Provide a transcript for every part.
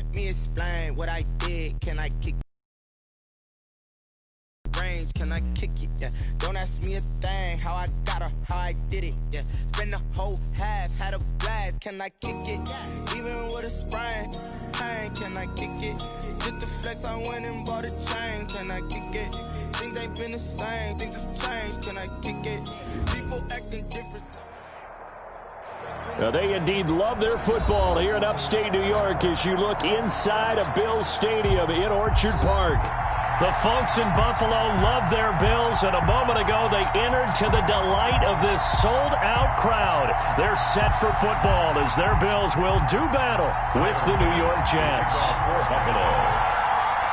Let me explain what I did. Can I kick range? Can I kick it? Yeah. Don't ask me a thing. How I got her, how I did it. Yeah. Spend the whole half, had a blast. Can I kick it? Even with a sprain, pain. Can I kick it? Just to flex, I went and bought a chain. Can I kick it? Things ain't been the same. Things have changed. Can I kick it? People acting different. Now they indeed love their football here in upstate New York as you look inside of Bills Stadium in Orchard Park. The folks in Buffalo love their Bills, and a moment ago they entered to the delight of this sold-out crowd. They're set for football as their Bills will do battle with the New York Jets.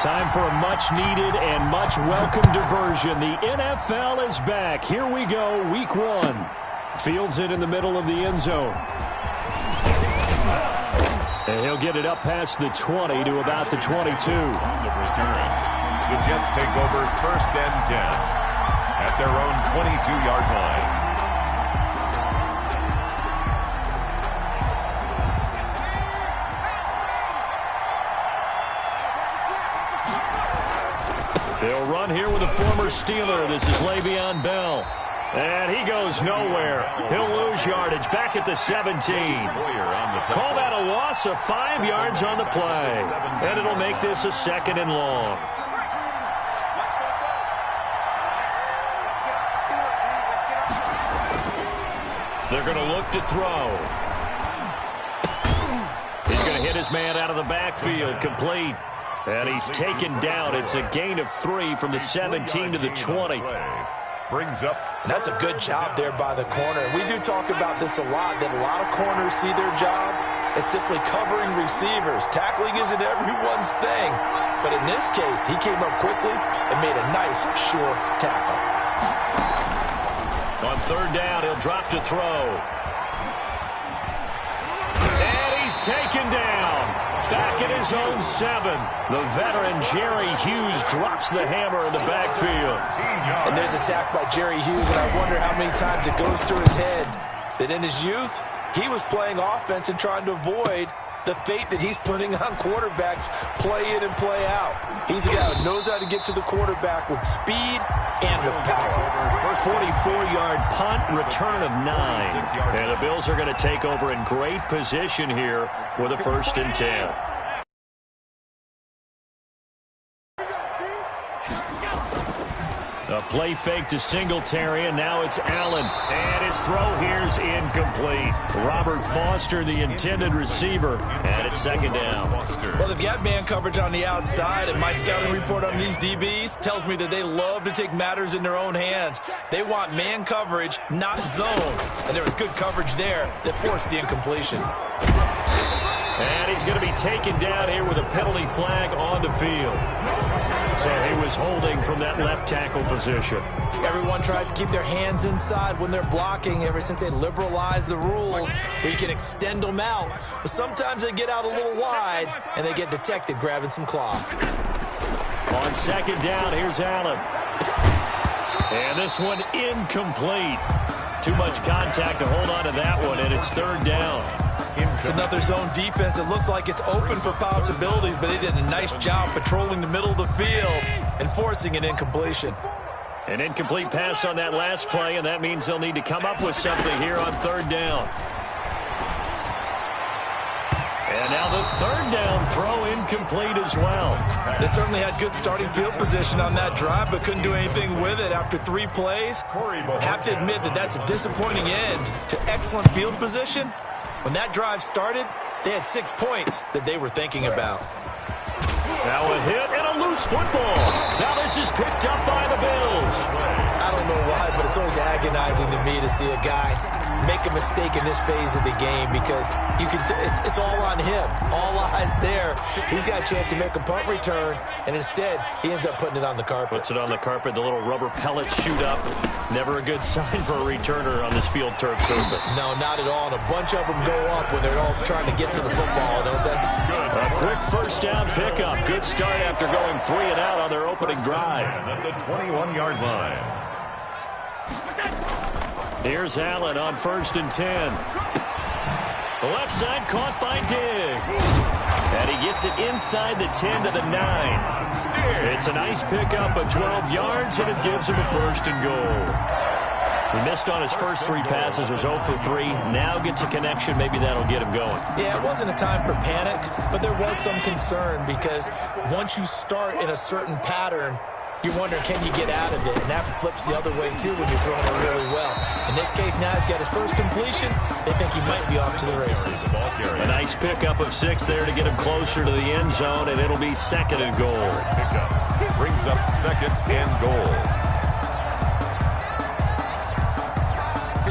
Time for a much-needed and much-welcome diversion. The NFL is back. Here we go, Week 1. Fields it in the middle of the end zone. And he'll get it up past the 20 to about the 22. The Jets take over 1st and 10 at their own 22-yard line. They'll run here with a former Steeler. This is Le'Veon Bell. And he goes nowhere. He'll lose yardage back at the 17. Call that a loss of 5 yards on the play. And it'll make this a 2nd and long. They're going to look to throw. He's going to hit his man out of the backfield. Complete. And he's taken down. It's a gain of 3 from the 17 to the 20. Brings up. That's a good job there by the corner. We do talk about this a lot, that a lot of corners see their job as simply covering receivers. Tackling isn't everyone's thing. But in this case, he came up quickly and made a nice, sure tackle. On 3rd down, he'll drop to throw. And he's taken down. Back at his own 7. The veteran Jerry Hughes drops the hammer in the backfield. And there's a sack by Jerry Hughes, and I wonder how many times it goes through his head that in his youth, he was playing offense and trying to avoid the fate that he's putting on quarterbacks play in and play out. He's a guy who knows how to get to the quarterback with speed and with power. 44-yard punt, return of 9. And the Bills are going to take over in great position here with a 1st and 10. A play fake to Singletary, and now it's Allen. And his throw here's incomplete. Robert Foster, the intended receiver, and it's 2nd down. Well, they've got man coverage on the outside, and my scouting report on these DBs tells me that they love to take matters in their own hands. They want man coverage, not zone. And there was good coverage there that forced the incompletion. And he's going to be taken down here with a penalty flag on the field. So he was holding from that left tackle position. Everyone tries to keep their hands inside when they're blocking ever since they liberalized the rules where you can extend them out. But sometimes they get out a little wide and they get detected grabbing some cloth. On 2nd down, here's Allen. And this one incomplete. Too much contact to hold on to that one, and it's 3rd down. It's another zone defense. It looks like it's open for possibilities, but they did a nice job patrolling the middle of the field and forcing an incompletion. An incomplete pass on that last play, and that means they'll need to come up with something here on 3rd down. And now the 3rd down throw incomplete as well. They certainly had good starting field position on that drive, but couldn't do anything with it after 3 plays. Have to admit that that's a disappointing end to excellent field position. When that drive started, they had 6 points that they were thinking about. Now a hit and a loose football. Now this is picked up by the Bills. I don't know why, but it's always agonizing to me to see a guy make a mistake in this phase of the game because you can it's all on him. All eyes there. He's got a chance to make a punt return, and instead he ends up putting it on the carpet. Puts it on the carpet. The little rubber pellets shoot up. Never a good sign for a returner on this field turf surface. No, not at all. And a bunch of them go up when they're all trying to get to the football, don't they? A quick 1st down pickup. Good start after going 3 and out on their opening drive. At the 21-yard line. Here's Allen on 1st and 10. The left side caught by Diggs. And he gets it inside the 10 to the 9. It's a nice pickup of 12 yards, and it gives him a first and goal. He missed on his first 3 passes, was 0 for 3. Now gets a connection. Maybe that'll get him going. Yeah, it wasn't a time for panic, but there was some concern because once you start in a certain pattern, you're wondering, can you get out of it? And that flips the other way, too, when you're throwing it really well. In this case, now he's got his first completion. They think he might be off to the races. A nice pickup of 6 there to get him closer to the end zone, and it'll be second and goal. Pickup brings up second and goal.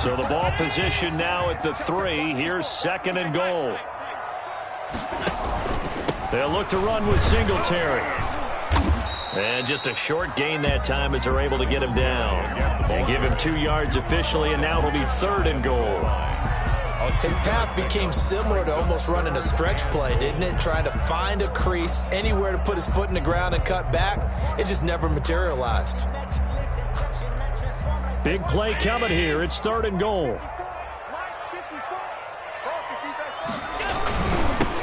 So the ball position now at the 3. Here's second and goal. They'll look to run with Singletary. And just a short gain that time as they're able to get him down. And give him 2 yards officially, and now it'll be third and goal. His path became similar to almost running a stretch play, didn't it? Trying to find a crease, anywhere to put his foot in the ground and cut back. It just never materialized. Big play coming here. It's third and goal.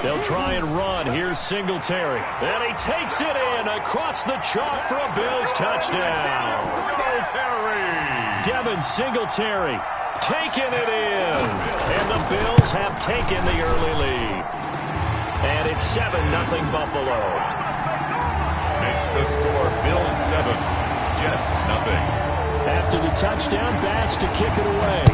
They'll try and run. Here's Singletary. And he takes it in across the chalk for a Bills touchdown. Devin Singletary taking it in. And the Bills have taken the early lead. And it's 7-0 Buffalo. Makes the score Bills 7, Jets nothing. After the touchdown, Bass to kick it away.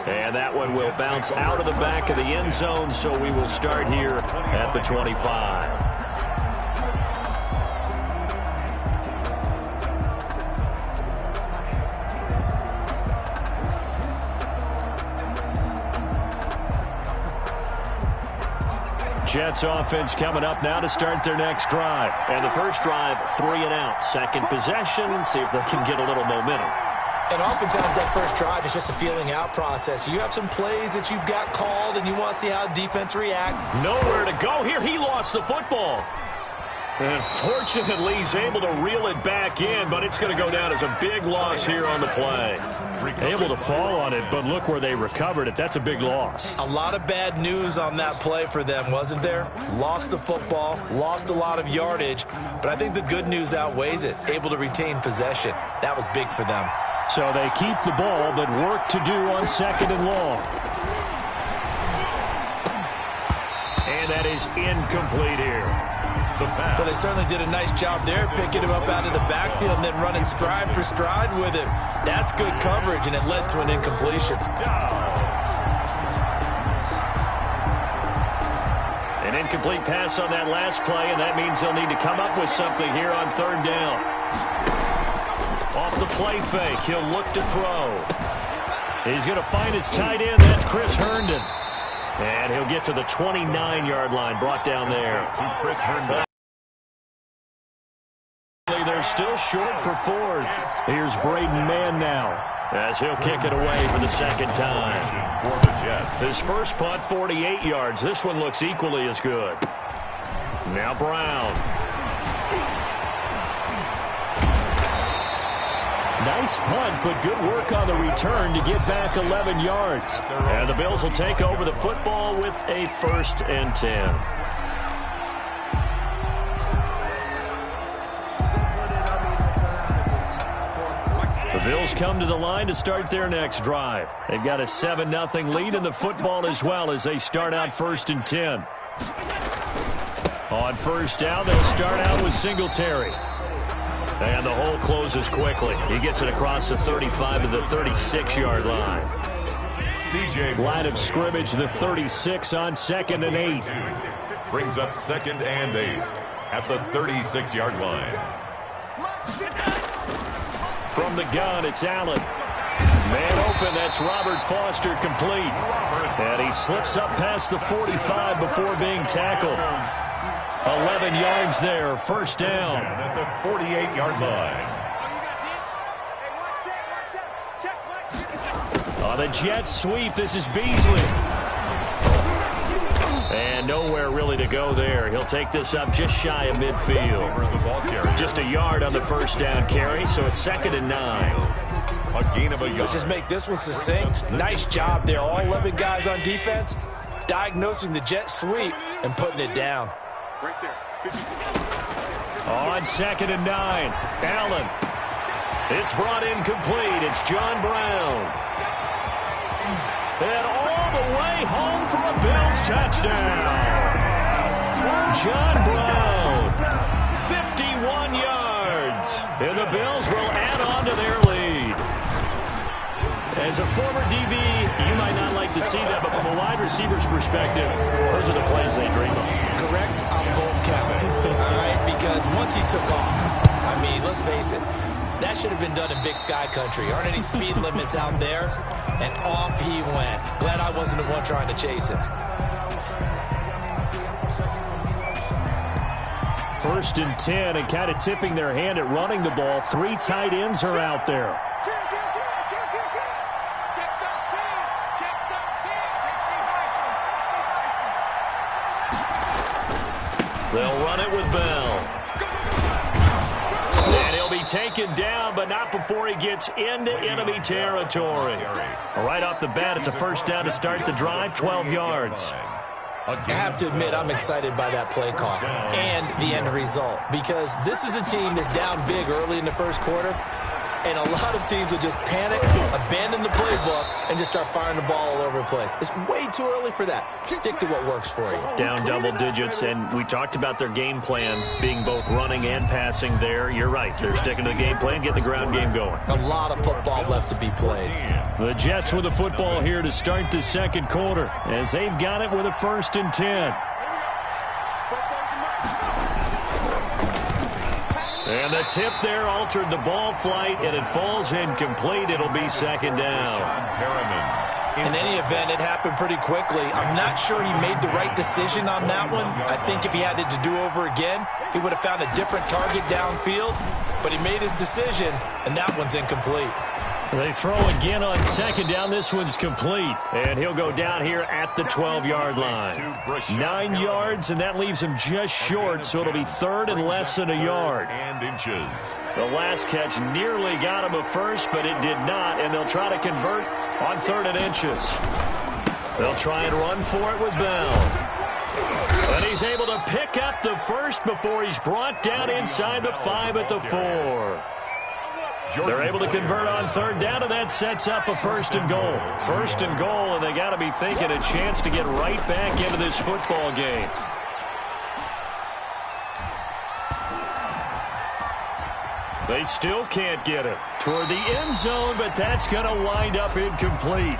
And that one will bounce out of the back of the end zone, so we will start here at the 25. Jets offense coming up now to start their next drive. And the first drive, 3 and out. Second possession, see if they can get a little momentum. And oftentimes that first drive is just a feeling out process. You have some plays that you've got called, and you want to see how defense react. Nowhere to go here. He lost the football. And fortunately, he's able to reel it back in, but it's going to go down as a big loss here on the play. Able to fall on it, but look where they recovered it. That's a big loss. A lot of bad news on that play for them, wasn't there? Lost the football, lost a lot of yardage, but I think the good news outweighs it. Able to retain possession. That was big for them. So they keep the ball, but work to do on second and long. And that is incomplete here. Well, they certainly did a nice job there, picking him up out of the backfield and then running stride for stride with him. That's good coverage, and it led to an incompletion. An incomplete pass on that last play, and that means they'll need to come up with something here on third down. Off the play fake, he'll look to throw. He's going to find his tight end. That's Chris Herndon. And he'll get to the 29-yard line, brought down there. To Chris Herndon. They're still short for fourth. Here's Braden Mann now, as he'll kick it away for the second time. For the Jets. His first punt, 48 yards. This one looks equally as good. Now Brown. Nice punt, but good work on the return to get back 11 yards. And the Bills will take over the football with a 1st and 10. The Bills come to the line to start their next drive. They've got a 7-0 lead in the football as well as they start out 1st and 10. On first down, they'll start out with Singletary. And the hole closes quickly. He gets it across the 35 to the 36-yard line. Line of scrimmage, the 36 on 2nd and 8. Brings up 2nd and 8 at the 36-yard line. From the gun, it's Allen. Man open, that's Robert Foster complete. And he slips up past the 45 before being tackled. 11 yards there, first down. At the 48-yard line. On the Jets sweep, this is Beasley. And nowhere really to go there. He'll take this up just shy of midfield. Just a yard on the first down carry, so it's 2nd and 9. A gain of a yard. Let's just make this one succinct. Nice job there. All 11 guys on defense diagnosing the jet sweep and putting it down. Right there. On 2nd and 9, Allen. It's brought in complete. It's John Brown. And all the way home for a Bills touchdown. John Brown, 51 yards. And the Bills will add on to their lead. As a former DB, you might not like to see that, but from a wide receiver's perspective, those are the plays they dream of. Correct on both counts. All right, because once he took off, I mean, let's face it, that should have been done in Big Sky country. Aren't any speed limits out there? And off he went. Glad I wasn't the one trying to chase him. 1st and 10, and kind of tipping their hand at running the ball. 3 tight ends are out there. They'll run it with Bell. And he'll be taken down, but not before he gets into enemy territory. Right off the bat, it's a first down to start the drive, 12 yards. I have to admit, I'm excited by that play call and the end result, because this is a team that's down big early in the first quarter, and a lot of teams will just panic, abandon the playbook, and just start firing the ball all over the place. It's way too early for that. Stick to what works for you. Down double digits, and we talked about their game plan being both running and passing there. You're right. They're sticking to the game plan, getting the ground game going. A lot of football left to be played. The Jets with the football here to start the second quarter, as they've got it with a 1st and 10. And the tip there altered the ball flight, and it falls incomplete. It'll be 2nd down. In any event, it happened pretty quickly. I'm not sure he made the right decision on that one. I think if he had it to do over again, he would have found a different target downfield. But he made his decision, and that one's incomplete. They throw again on 2nd down. This one's complete. And he'll go down here at the 12-yard line. 9 yards, and that leaves him just short, so it'll be 3rd and less than a yard. The last catch nearly got him a first, but it did not, and they'll try to convert on 3rd and inches. They'll try and run for it with Bell. And he's able to pick up the first before he's brought down inside the 5 at the 4. They're able to convert on 3rd down, and that sets up a 1st and goal. 1st and goal, and they got to be thinking a chance to get right back into this football game. They still can't get it toward the end zone, but that's going to wind up incomplete.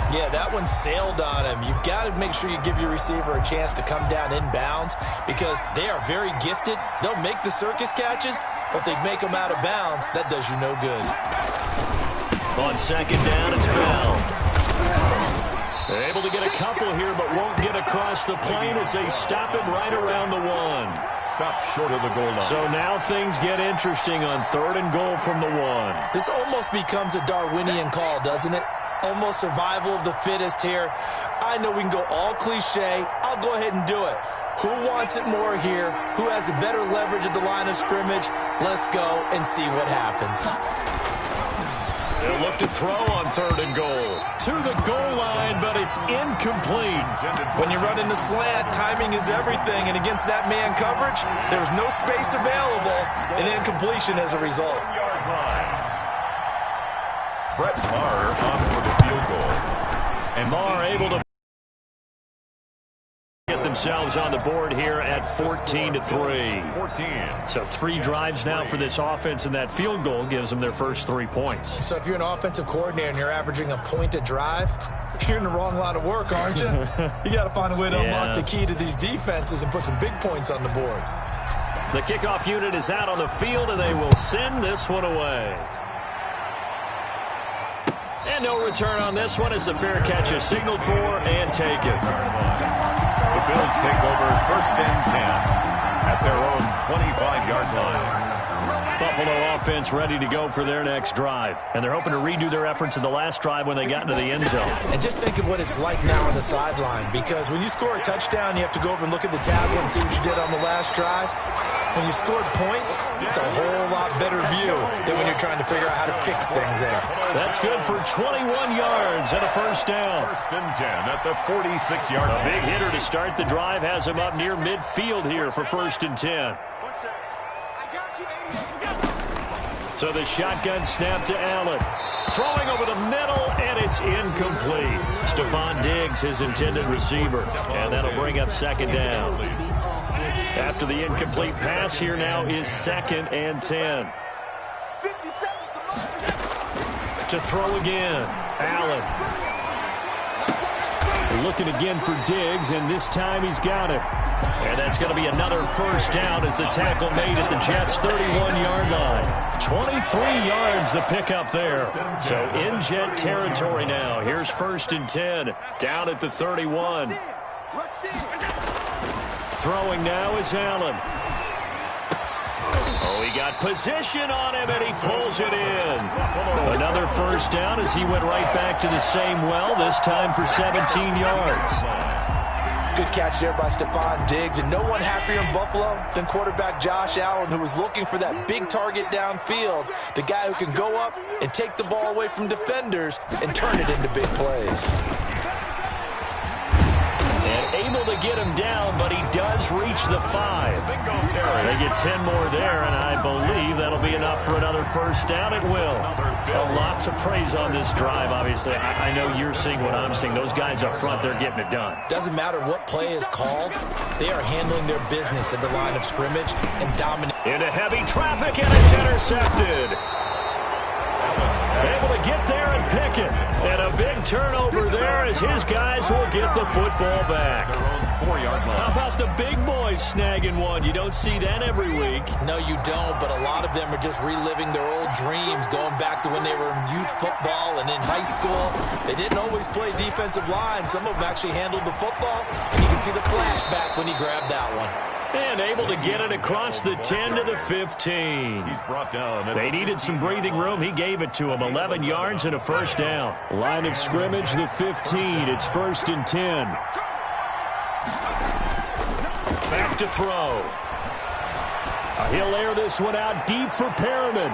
Yeah, that one sailed on him. You've got to make sure you give your receiver a chance to come down inbounds, because they are very gifted. They'll make the circus catches, but they make them out of bounds. That does you no good. On 2nd down, it's Bell. They're able to get a couple here, but won't get across the plane as they stop him right around the 1. Stop short of the goal line. So now things get interesting on 3rd and goal from the 1. This almost becomes a Darwinian call, doesn't it? Almost survival of the fittest here. I know we can go all cliche. I'll go ahead and do it. Who wants it more here? Who has a better leverage at the line of scrimmage? Let's go and see what happens. They'll look to throw on 3rd and goal. To the goal line, but it's incomplete. When you run in the slant, timing is everything, and against that man coverage, there's no space available, and incompletion as a result. Brett Maher on for the field goal. And Maher able to get themselves on the board here at 14-3. 14. So 3 drives now for this offense, and that field goal gives them their first 3 points. So if you're an offensive coordinator and you're averaging a point a drive, you're in the wrong line of work, aren't you? You got to find a way to unlock the key to these defenses and put some big points on the board. The kickoff unit is out on the field, and they will send this one away. And no return on this one as the fair catch is signaled for and taken. The Bills take over 1st and 10 at their own 25-yard line. Buffalo offense ready to go for their next drive. And they're hoping to redo their efforts in the last drive when they got into the end zone. And just think of what it's like now on the sideline, because when you score a touchdown, you have to go over and look at the tablet and see what you did on the last drive. When you scored points, it's a whole lot better view than when you're trying trying to figure out how to fix things there. That's good for 21 yards and a first down. First and 10 at the 46-yard line. A big hitter to start the drive has him up near midfield here for first and 10. So the shotgun snap to Allen. Throwing over the middle, and it's incomplete. Stephon Diggs, his intended receiver. And that'll bring up second down. After the incomplete pass, here now is second and 10. To throw again, Allen. Looking again for Diggs, and this time he's got it. And that's going to be another first down as the tackle made at the Jets' 31-yard line. 23 yards the pickup there. So in Jet territory now. Here's first and 10, down at the 31. Throwing now is Allen. Oh, he got position on him, and he pulls it in. Another first down as he went right back to the same well, this time for 17 yards. Good catch there by Stephon Diggs, and no one happier in Buffalo than quarterback Josh Allen, who was looking for that big target downfield, the guy who can go up and take the ball away from defenders and turn it into big plays. And able to get him down, but he does reach the 5. They get 10 more there, and I believe that'll be enough for another first down. It will. Lots of praise on this drive, obviously. I know you're seeing what I'm seeing. Those guys up front, they're getting it done. Doesn't matter what play is called. They are handling their business at the line of scrimmage and dominating. Into heavy traffic, and it's intercepted. Able to get there and pick it. And a big turnover there as his guys will get the football back. How about the big boys snagging one? You don't see that every week. No, you don't, but a lot of them are just reliving their old dreams, going back to when they were in youth football and in high school. They didn't always play defensive line. Some of them actually handled the football, and you can see the flashback when he grabbed that one. And able to get it across the 10 to the 15. He's brought down. They needed some breathing room. He gave it to him. 11 yards and a first down. Line of scrimmage, the 15. It's first and 10. Back to throw. He'll air this one out deep for Perriman.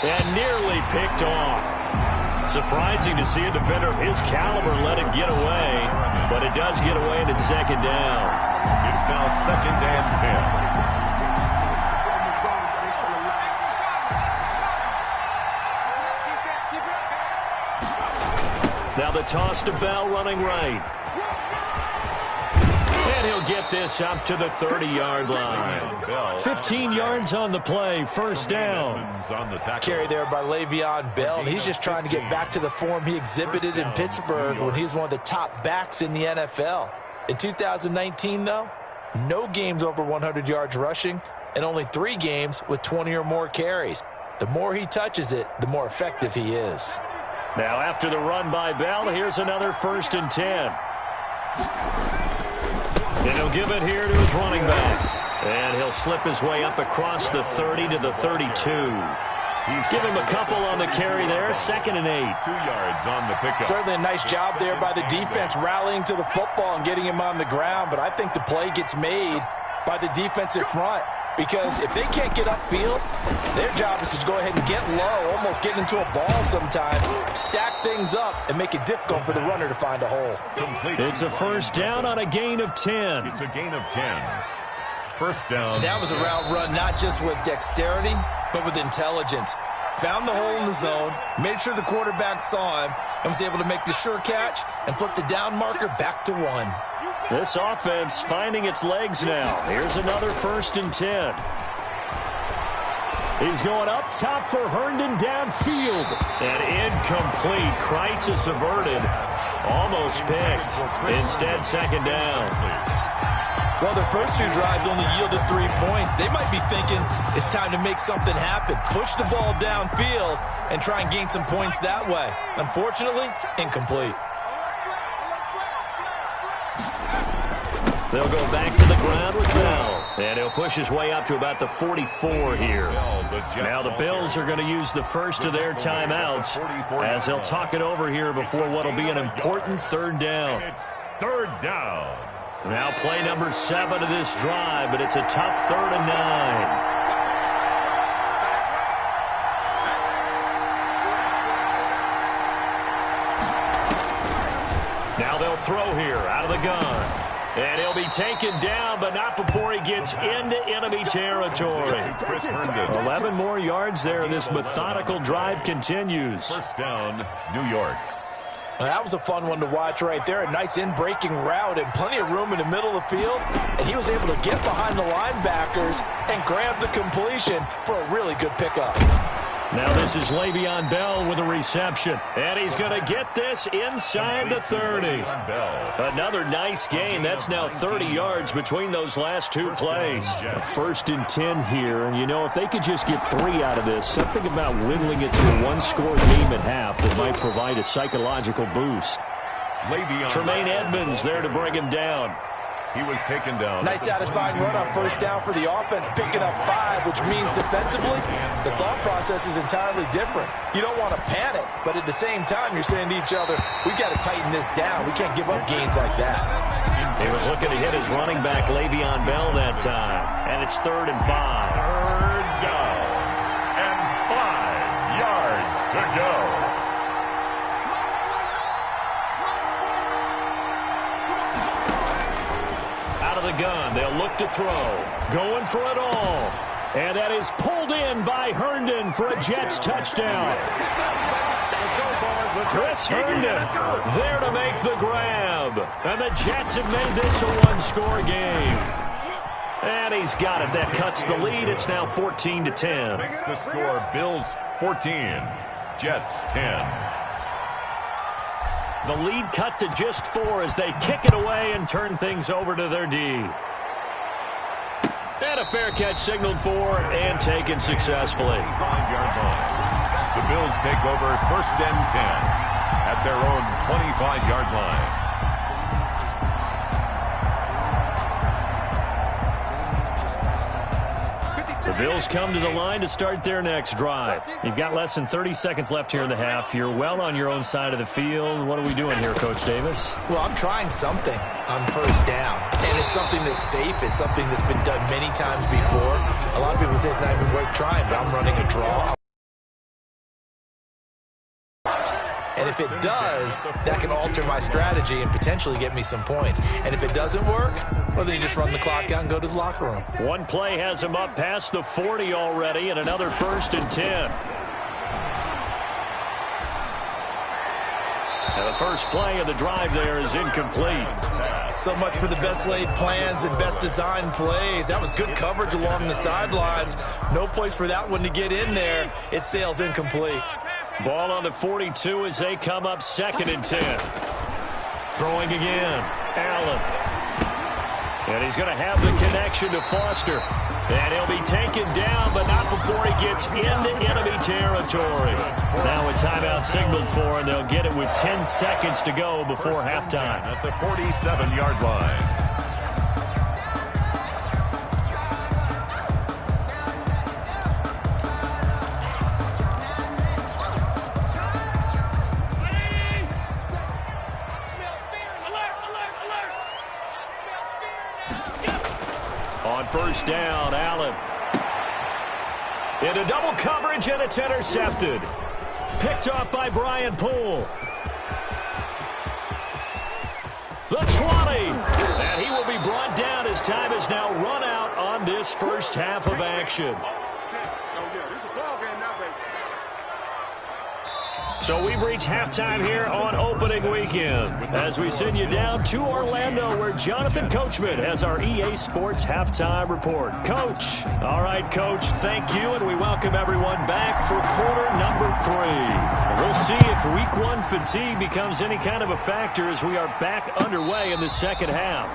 And nearly picked off. Surprising to see a defender of his caliber let it get away. But it does get away, and it's second down. It's now second and 10. Now the toss to Bell running right. And he'll get this up to the 30-yard line. 15 yards on the play, first down. Carry there by Le'Veon Bell. He's just trying to get back to the form he exhibited in Pittsburgh when he was one of the top backs in the NFL. In 2019, though, no games over 100 yards rushing and only 3 games with 20 or more carries. The more he touches it, the more effective he is. Now after the run by Bell, here's another first and 10. And he'll give it here to his running back. And he'll slip his way up across the 30 to the 32. Give him a couple on the carry there. Second and 8. 2 yards on the pickup. Certainly a nice job there by the defense rallying to the football and getting him on the ground. But I think the play gets made by the defensive front. Because if they can't get upfield, their job is to go ahead and get low, almost get into a ball sometimes, stack things up, and make it difficult for the runner to find a hole. It's a first down on a gain of 10. It's a gain of 10. First down. That was a route run not just with dexterity, but with intelligence. Found the hole in the zone, made sure the quarterback saw him, and was able to make the sure catch and flip the down marker back to 1. This offense finding its legs now. Here's another first and 10. He's going up top for Herndon downfield. And incomplete. Crisis averted. Almost picked. Instead, second down. Well, their first 2 drives only yielded 3 points. They might be thinking it's time to make something happen. Push the ball downfield and try and gain some points that way. Unfortunately, incomplete. They'll go back to the ground with Bell. And he'll push his way up to about the 44 here. Now the Bills are going to use the first of their timeouts as they'll talk it over here before what will be an important third down. It's third down. Now play number 7 of this drive, but it's a tough 3rd and 9. They'll throw here out of the gun. And he'll be taken down, but not before he gets into enemy territory. 11 more yards there. This methodical drive continues. First down, New York. Well, that was a fun one to watch right there. A nice in-breaking route and plenty of room in the middle of the field. And he was able to get behind the linebackers and grab the completion for a really good pickup. Now this is Le'Veon Bell with a reception. And he's going to get this inside the 30. Another nice gain. That's now 30 yards between those last two plays. A 1st and 10 here. And, you know, if they could just get 3 out of this, something about whittling it to a one-score game at half that might provide a psychological boost. Tremaine Edmonds there to bring him down. He was taken down. Nice satisfying run on first down for the offense, picking up 5, which means defensively, the thought process is entirely different. You don't want to panic, but at the same time, you're saying to each other, we've got to tighten this down. We can't give up gains like that. He was looking to hit his running back, Le'Veon Bell, that time. And it's 3rd and 5. Third down. And 5 yards to go. The gun. They'll look to throw. Going for it all. And that is pulled in by Herndon for a Jets touchdown. Chris Herndon there to make the grab. And the Jets have made this a one-score game. And he's got it. That cuts the lead. It's now 14-10. Makes the score Bills 14, Jets 10. The lead cut to just 4 as they kick it away and turn things over to their D. And a fair catch signaled for and taken successfully. 5-yard line. The Bills take over 1st and 10 at their own 25-yard line. The Bills come to the line to start their next drive. You've got less than 30 seconds left here in the half. You're well on your own side of the field. What are we doing here, Coach Davis? Well, I'm trying something on first down. And it's something that's safe. It's something that's been done many times before. A lot of people say it's not even worth trying, but I'm running a draw. And if it does, that can alter my strategy and potentially get me some points. And if it doesn't work, well, then you just run the clock out and go to the locker room. One play has him up past the 40 already, and another 1st and 10. And the first play of the drive there is incomplete. So much for the best laid plans and best designed plays. That was good coverage along the sidelines. No place for that one to get in there. It sails incomplete. Ball on the 42 as they come up 2nd and 10. Throwing again. Allen. And he's going to have the connection to Foster. And he'll be taken down, but not before he gets into enemy territory. Now a timeout signaled for, and they'll get it with 10 seconds to go before halftime. At the 47-yard line. On first down, Allen. Into double coverage, and it's intercepted. Picked off by Brian Poole. The 20. And he will be brought down as time is now run out on this first half of action. So we've reached halftime here on opening weekend as we send you down to Orlando where Jonathan Coachman has our EA Sports halftime report. Coach. All right, Coach, thank you, and we welcome everyone back for quarter number 3. We'll see if week 1 fatigue becomes any kind of a factor as we are back underway in the second half.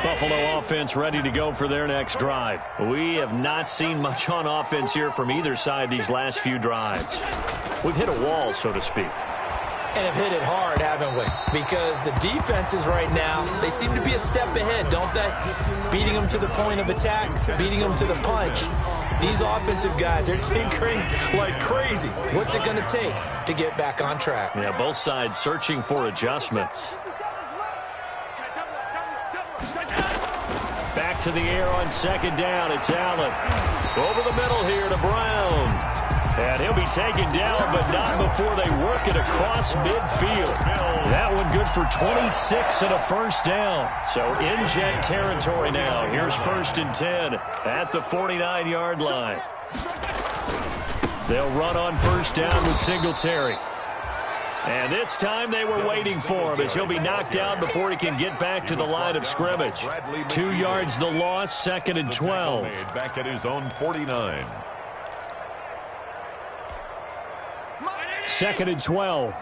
Buffalo offense ready to go for their next drive. We have not seen much on offense here from either side these last few drives. We've hit a wall, so to speak. And have hit it hard, haven't we? Because the defenses right now, they seem to be a step ahead, don't they? Beating them to the point of attack, beating them to the punch. These offensive guys, they're tinkering like crazy. What's it going to take to get back on track? Yeah, both sides searching for adjustments. back to the air on second down. It's Allen. Over the middle here to Brown. And he'll be taken down, but not before they work it across midfield. That one good for 26 and a first down. So in Jet territory now. Here's 1st and 10 at the 49-yard line. They'll run on first down with Singletary. And this time they were waiting for him as he'll be knocked down before he can get back to the line of scrimmage. 2 yards the loss, 2nd and 12. Back at his own 49. 2nd and 12.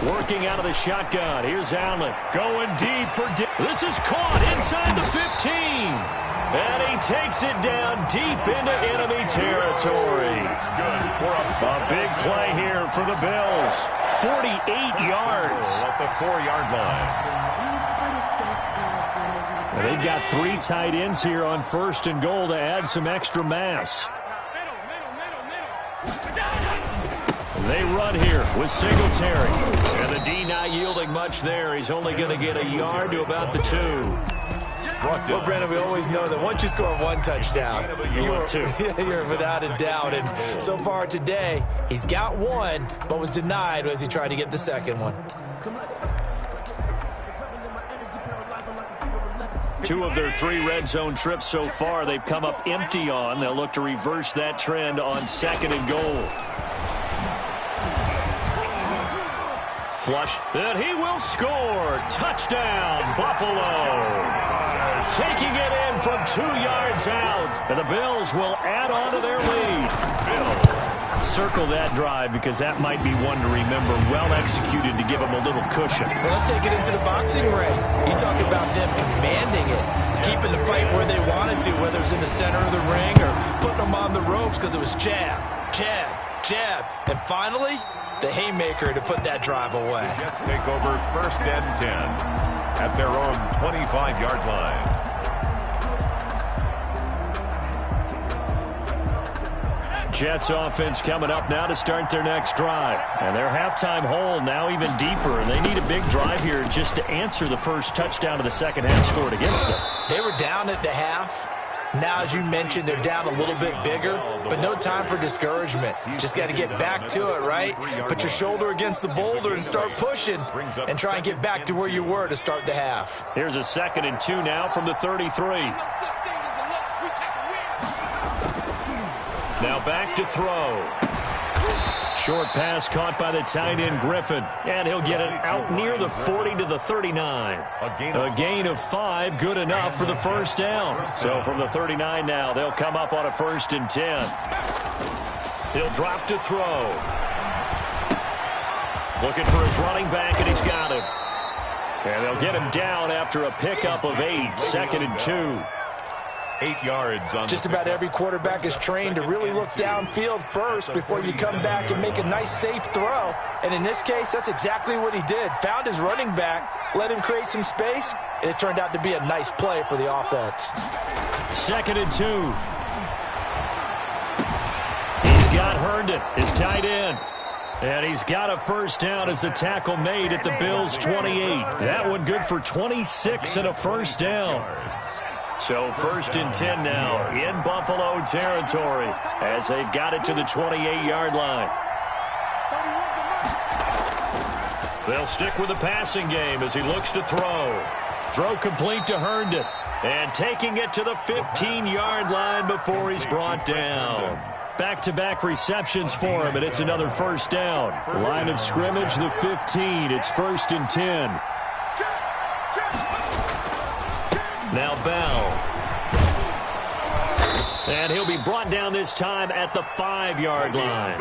Working out of the shotgun. Here's Allen. Going deep for this is caught inside the 15. And he takes it down deep into enemy territory. A big play here for the Bills. 48 yards. At the 4-yard line. They've got 3 tight ends here on 1st and goal to add some extra mass. They run here with Singletary. And the D not yielding much there. He's only going to get a yard to about the 2. Well, Brandon, we always know that once you score 1 touchdown, you're without a doubt. And so far today, he's got 1, but was denied as he tried to get the 2nd one. 2 of their 3 red zone trips so far they've come up empty on. They'll look to reverse that trend on 2nd and goal. Flush, and he will score. Touchdown, Buffalo. Taking it in from 2 yards out. And the Bills will add on to their lead. Circle that drive because that might be one to remember. Well executed to give them a little cushion. Well, let's take it into the boxing ring. You talk about them commanding it, keeping the fight where they wanted to, whether it was in the center of the ring or putting them on the ropes because it was jab, jab, jab. And finally, the haymaker to put that drive away. The Jets take over 1st and 10 at their own 25-yard line. Jets offense coming up now to start their next drive. And their halftime hole now even deeper. And they need a big drive here just to answer the first touchdown of the second half scored against them. They were down at the half. Now, as you mentioned, they're down a little bit bigger, but no time for discouragement. Just got to get back to it, right? Put your shoulder against the boulder and start pushing and try and get back to where you were to start the half. Here's a 2nd and 2 now from the 33. Now back to throw. Short pass caught by the tight end Griffin. And he'll get it out near the 40 to the 39. A gain of 5, good enough for the first down. So from the 39 now, they'll come up on a 1st and 10. He'll drop to throw. Looking for his running back, and he's got him. And they'll get him down after a pickup of 8, 2nd and 2. 8 yards on just about every quarterback is trained to really look downfield first before you come back and make a nice safe throw. And in this case, that's exactly what he did. Found his running back, let him create some space, and it turned out to be a nice play for the offense. 2nd and 2. He's got Herndon, his tight end. And he's got a first down as the tackle made at the Bills' 28. That one good for 26 and a first down. So 1st and 10 now in Buffalo territory as they've got it to the 28-yard line. They'll stick with the passing game as he looks to throw. Throw complete to Herndon. And taking it to the 15-yard line before he's brought down. Back-to-back receptions for him, and it's another first down. Line of scrimmage, the 15. It's 1st and 10. Now Bell. And he'll be brought down this time at the 5-yard line.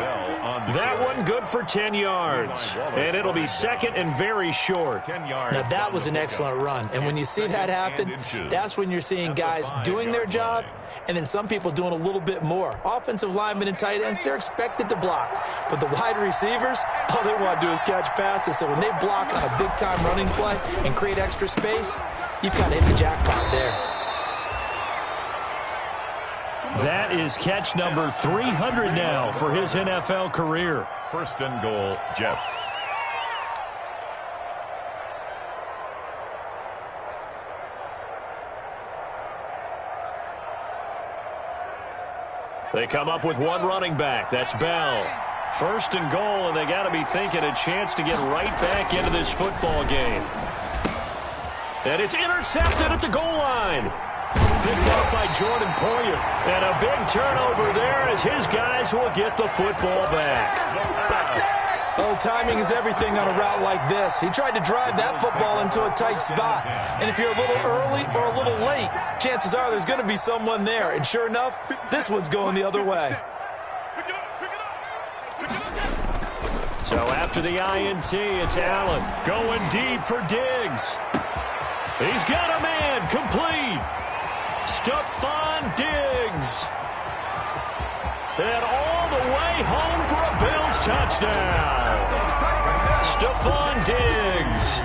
That one good for 10 yards. And it'll be 2nd and very short. Now that was an excellent run. And when you see that happen, that's when you're seeing guys doing their job and then some people doing a little bit more. Offensive linemen and tight ends, they're expected to block. But the wide receivers, all they want to do is catch passes. So when they block on a big-time running play and create extra space, you've got to hit the jackpot there. That is catch number 300 now for his NFL career. 1st and goal, Jets. They come up with one running back. That's Bell. First and goal, and they got to be thinking a chance to get right back into this football game. And it's intercepted at the goal line. Picked off by Jordan Poyer. And a big turnover there as his guys will get the football back. Oh, timing is everything on a route like this. He tried to drive that football into a tight spot. And if you're a little early or a little late, chances are there's going to be someone there. And sure enough, this one's going the other way. So after the INT, it's Allen going deep for Diggs. He's got a man complete. Stephon Diggs. And all the way home for a Bills touchdown. Stephon Diggs,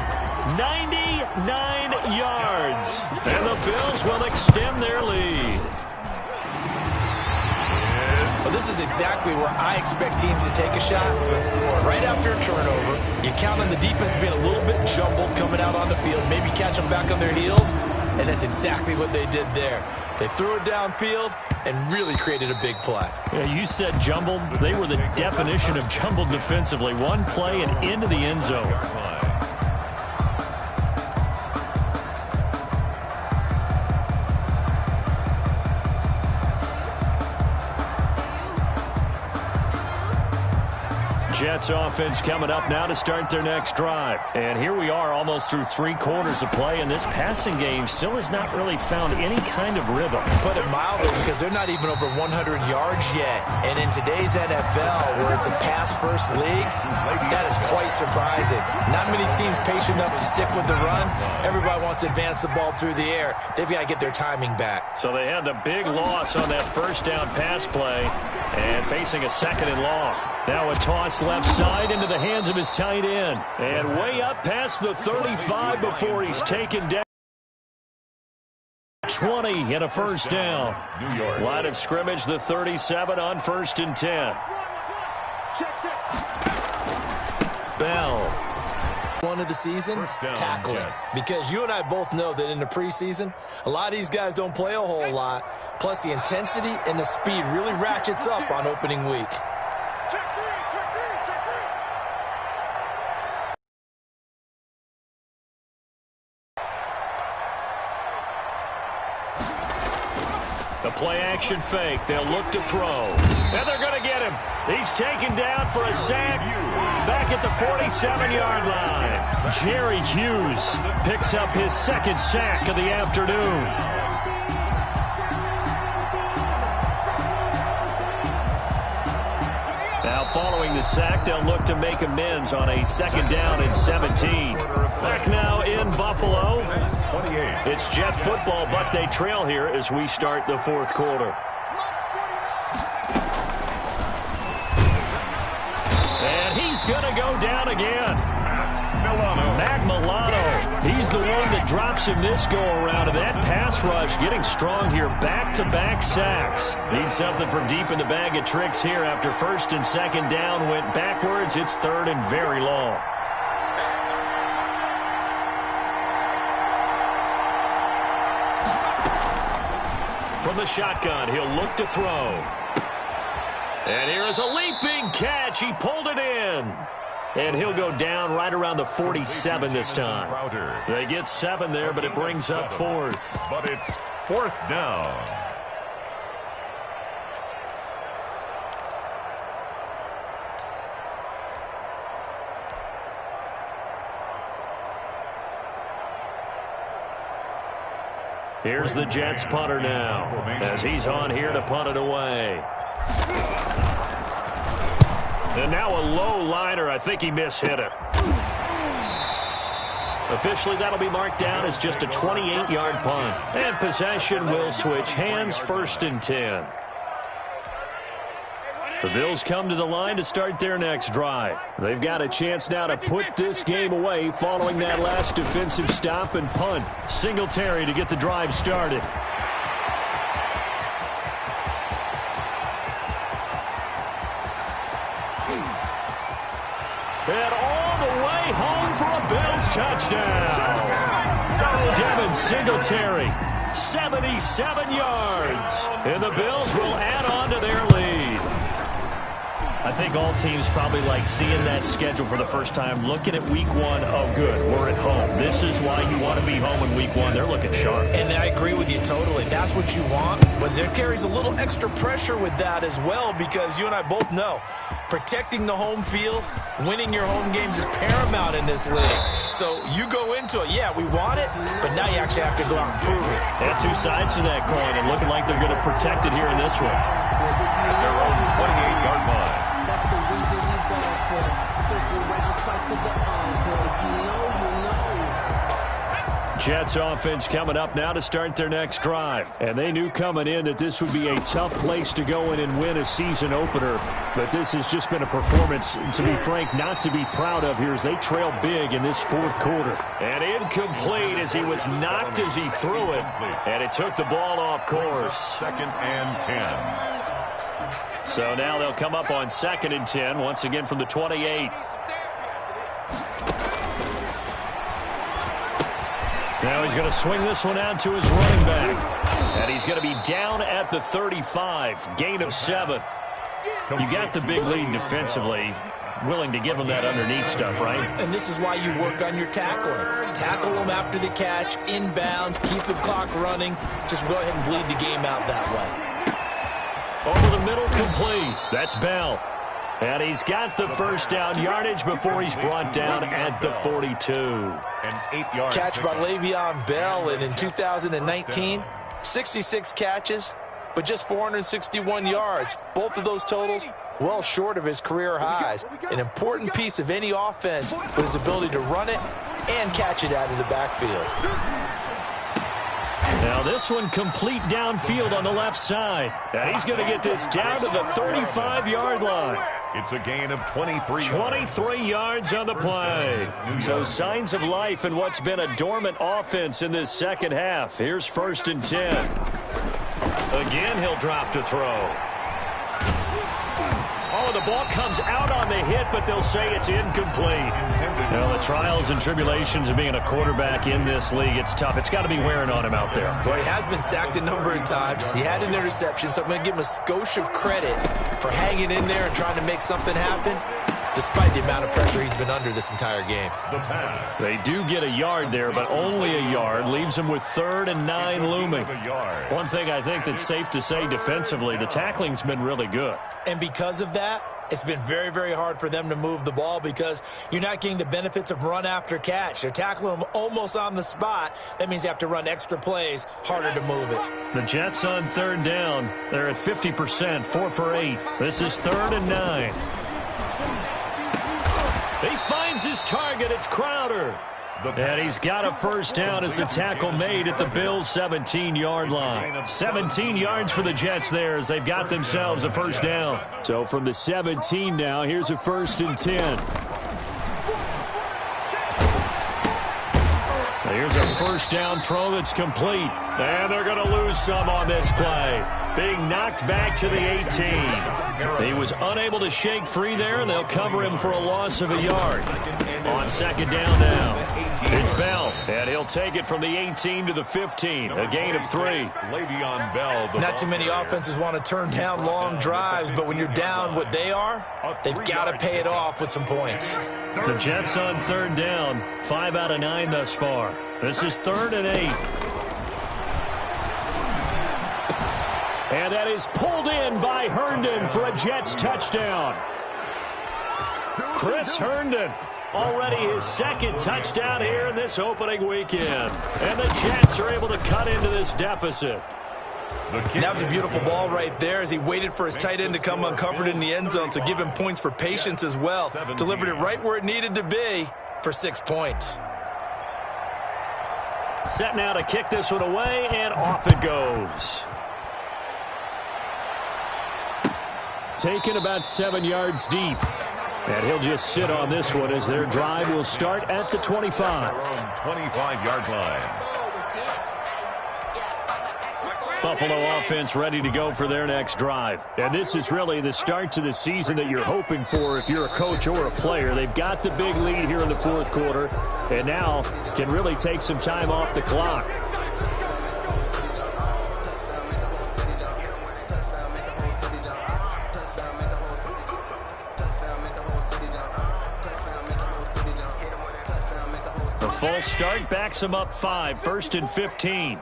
99 yards. And the Bills will extend their lead. Well, this is exactly where I expect teams to take a shot. Right after a turnover, you count on the defense being a little bit jumbled coming out on the field, maybe catch them back on their heels, and that's exactly what they did there. They threw it downfield and really created a big play. Yeah, you said jumbled. They were the definition of jumbled defensively. One play and into the end zone. Jets offense coming up now to start their next drive. And here we are almost through 3 quarters of play, and this passing game still has not really found any kind of rhythm. Put it mildly, because they're not even over 100 yards yet. And in today's NFL, where it's a pass-first league, that is quite surprising. Not many teams patient enough to stick with the run. Everybody wants to advance the ball through the air. They've got to get their timing back. So they had the big loss on that first down pass play and facing a second and long. Now a toss left side into the hands of his tight end. And way up past the 35 before he's taken down. 20 and a first down. Line of scrimmage, the 37 on 1st and 10. Bell. One of the season, tackling. Because you and I both know that in the preseason, a lot of these guys don't play a whole lot. Plus the intensity and the speed really ratchets up on opening week. The play-action fake. They'll look to throw. And they're going to get him. He's taken down for a sack back at the 47-yard line. Jerry Hughes picks up his second sack of the afternoon. Now following the sack, they'll look to make amends on a second down and 17. Back now in Buffalo. It's Jet football, but they trail here as we start the 4th quarter. And he's going to go down again. Matt Milano, he's the one that drops him this go-around. And that pass rush getting strong here. Back-to-back sacks. Need something from deep in the bag of tricks here after 1st and 2nd down. Went backwards. It's 3rd and very long. From the shotgun, he'll look to throw. And here is a leaping catch. He pulled it in. And he'll go down right around the 47 this time. They get 7 there, but it brings up 4th. But it's 4th down. Here's the Jets punter now, as he's on here to punt it away. And now a low liner. I think he mishit it. Officially, that'll be marked down as just a 28-yard punt. And possession will switch hands, 1st and 10. The Bills come to the line to start their next drive. They've got a chance now to put this game away following that last defensive stop and punt. Singletary to get the drive started. And all the way home for a Bills touchdown. Devin Singletary 77 yards. And the Bills will add on to their lead. I think all teams probably like seeing that schedule for the first time, looking at week one. Oh, good, we're at home. This is why you want to be home in week one. They're looking sharp. And I agree with you totally. That's what you want. But there carries a little extra pressure with that as well, because you and I both know protecting the home field, winning your home games is paramount in this league. So you go into it, yeah, we want it, but now you actually have to go out and prove it. There are two sides to that coin, and looking like they're going to protect it here in this one. At their own 28-yard line. That's the reason we ball for. Circle round twice for the encore. If you know, you know. Jets offense coming up now to start their next drive. And they knew coming in that this would be a tough place to go in and win a season opener. But this has just been a performance, to be frank, not to be proud of here as they trail big in this fourth quarter. And incomplete as he was knocked as he threw it. And it took the ball off course. 2nd and 10. So now they'll come up on 2nd and 10, once again from the 28. Now he's going to swing this one out to his running back. And he's going to be down at the 35, gain of 7. You got the big lead defensively, willing to give him that underneath stuff, right? And this is why you work on your tackling. Tackle them after the catch, inbounds, keep the clock running. Just go ahead and bleed the game out that way. Over the middle, complete. That's Bell. And he's got the first down yardage before he's brought down at the 42. An 8-yard Catch by Le'Veon Bell, and in 2019, 66 catches, but just 461 yards. Both of those totals well short of his career highs. An important piece of any offense with his ability to run it and catch it out of the backfield. Now this one complete downfield on the left side. And he's going to get this down to the 35-yard line. It's a gain of 23. 23 yards on the play. So signs of life in what's been a dormant offense in this second half. Here's 1st and 10. Again, he'll drop to throw. Oh, the ball comes out on the hit, but they'll say it's incomplete. Well, the trials and tribulations of being a quarterback in this league, it's tough. It's got to be wearing on him out there. Well, he has been sacked a number of times. He had an interception, so I'm going to give him a skosh of credit for hanging in there and trying to make something happen, despite the amount of pressure he's been under this entire game. They do get a yard there, but only a yard. Leaves them with 3rd and 9 looming. One thing I think that's safe to say defensively, the tackling's been really good. And because of that, it's been very, very hard for them to move the ball because you're not getting the benefits of run after catch. They're tackling them almost on the spot. That means you have to run extra plays, harder to move it. The Jets on 3rd down. They're at 50%, 4 for 8. This is 3rd and 9. He finds his target. It's Crowder. And he's got a first down as the tackle made at the Bills' 17-yard line. 17 yards for the Jets there as they've got themselves a first down. So from the 17 now, here's a 1st and 10. Here's a first down throw that's complete. And they're going to lose some on this play. Being knocked back to the 18. He was unable to shake free there, and they'll cover him for a loss of a yard. On 2nd down now. It's Bell, and he'll take it from the 18 to the 15, a gain of 3. Le'Veon Bell. Not too many offenses want to turn down long drives, but when you're down what they are, they've got to pay it off with some points. The Jets on 3rd down, 5 out of 9 thus far. This is 3rd and 8. And that is pulled in by Herndon for a Jets touchdown. Chris Herndon. Already his 2nd touchdown here in this opening weekend. And the Jets are able to cut into this deficit. That was a beautiful ball right there as he waited for his tight end to come uncovered in the end zone, so give him points for patience as well. Delivered it right where it needed to be for 6 points. Set now to kick this one away, and off it goes. Taken about 7 yards deep. And he'll just sit on this one as their drive will start at the 25. 25-yard line. Buffalo offense ready to go for their next drive. And this is really the start to the season that you're hoping for if you're a coach or a player. They've got the big lead here in the fourth quarter and now can really take some time off the clock. false start backs him up 5, 1st and 15.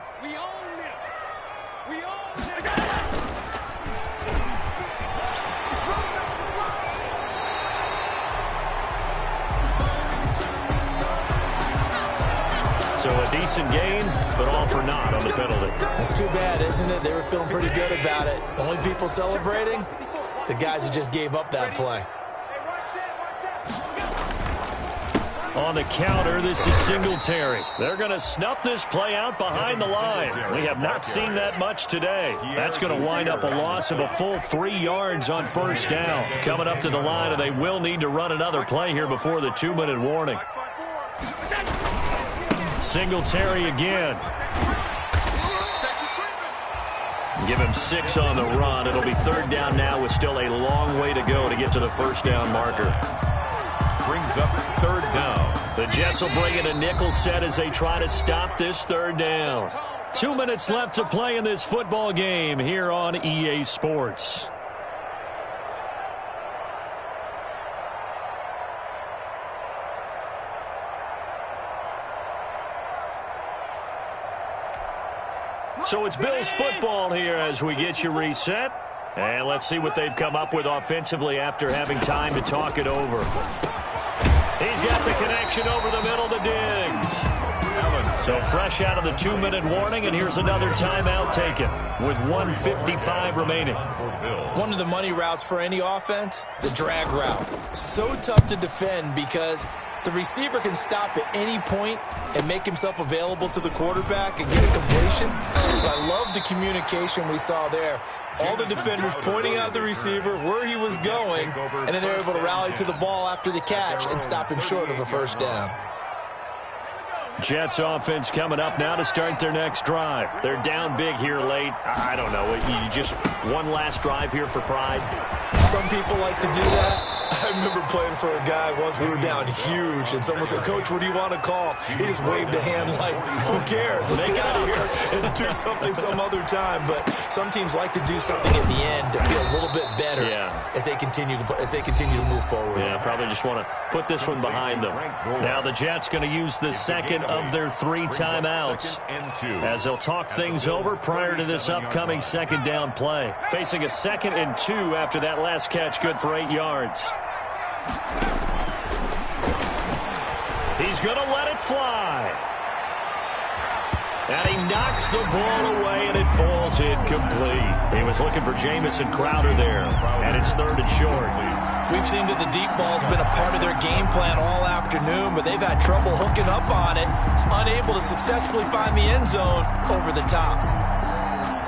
So a decent gain, but all for naught on the penalty. That's too bad, isn't it? They were feeling pretty good about it. The only people celebrating, the guys who just gave up that play. On the counter, this is Singletary. They're going to snuff this play out behind the line. We have not seen that much today. That's going to wind up a loss of a full 3 yards on 1st down. Coming up to the line, and they will need to run another play here before the 2-minute warning. Singletary again. Give him 6 on the run. It'll be 3rd down now with still a long way to go to get to the 1st down marker. Brings up 3rd down. The Jets will bring in a nickel set as they try to stop this 3rd down. 2 minutes left to play in this football game here on EA Sports. So it's Bills football here as we get you reset. And let's see what they've come up with offensively after having time to talk it over. He's got the connection over the middle to Diggs. So fresh out of the 2-minute warning, and here's another timeout taken with 1:55 remaining. One of the money routes for any offense, the drag route. So tough to defend because the receiver can stop at any point and make himself available to the quarterback and get a completion. I love the communication we saw there. All the defenders pointing out the receiver, where he was going, and then they're able to rally to the ball after the catch and stop him short of a 1st down. Jets offense coming up now to start their next drive. They're down big here late. I don't know. You just one last drive here for pride? Some people like to do that. I remember playing for a guy once. We were down huge, and someone said, "Coach, what do you want to call?" He just waved a hand like, "Who cares? Let's get out of here and do something some other time." But some teams like to do something at the end to feel a little bit better as they continue to move forward. Yeah, probably just want to put this one behind them. Now the Jets going to use the second of their 3 timeouts as they'll talk things over prior to this upcoming 2nd down play. Facing a 2nd and 2 after that last catch, good for 8 yards. He's going to let it fly. And he knocks the ball away, and it falls incomplete. He was looking for Jamison Crowder there, and it's 3rd and short. We've seen that the deep ball's been a part of their game plan all afternoon, but they've had trouble hooking up on it, unable to successfully find the end zone over the top.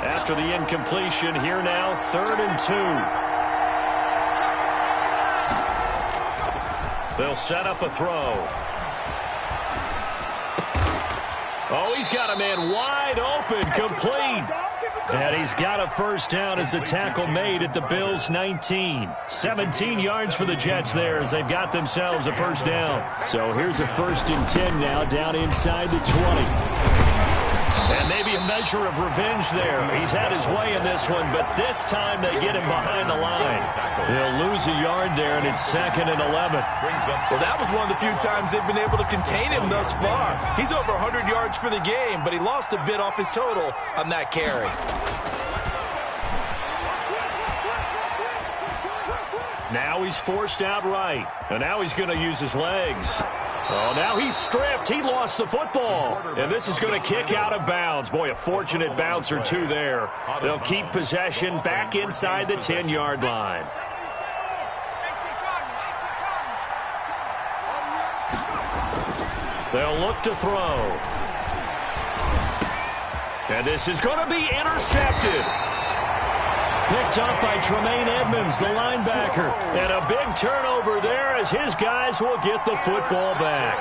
After the incompletion, here now, 3rd and 2. They'll set up a throw. Oh, he's got a man wide open, complete. And he's got a 1st down as the tackle made at the Bills' 19. 17 yards for the Jets there as they've got themselves a 1st down. So here's a 1st and 10 now down inside the 20. And maybe a measure of revenge there. He's had his way in this one, but this time they get him behind the line. They'll lose a yard there, and it's 2nd and 11. Well, that was one of the few times they've been able to contain him thus far. He's over 100 yards for the game, but he lost a bit off his total on that carry. Now he's forced out right, and now he's going to use his legs. Oh, now he's stripped. He lost the football. And this is going to kick out of bounds. Boy, a fortunate bounce or two there. They'll keep possession back inside the 10-yard line. They'll look to throw. And this is going to be intercepted. Picked up by Tremaine Edmonds, the linebacker. And a big turnover there as his guys will get the football back.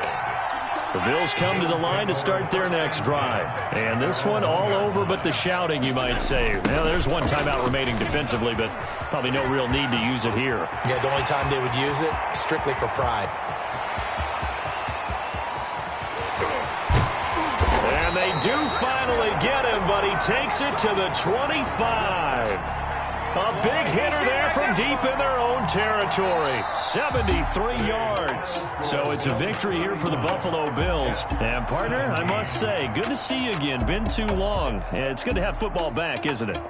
The Bills come to the line to start their next drive. And this one all over but the shouting, you might say. Well, there's one timeout remaining defensively, but probably no real need to use it here. Yeah, the only time they would use it, strictly for pride. And they do finally get him, but he takes it to the 25. A big hitter there from deep in their own territory. 73 yards. So it's a victory here for the Buffalo Bills. And, partner, I must say, good to see you again. Been too long. It's good to have football back, isn't it?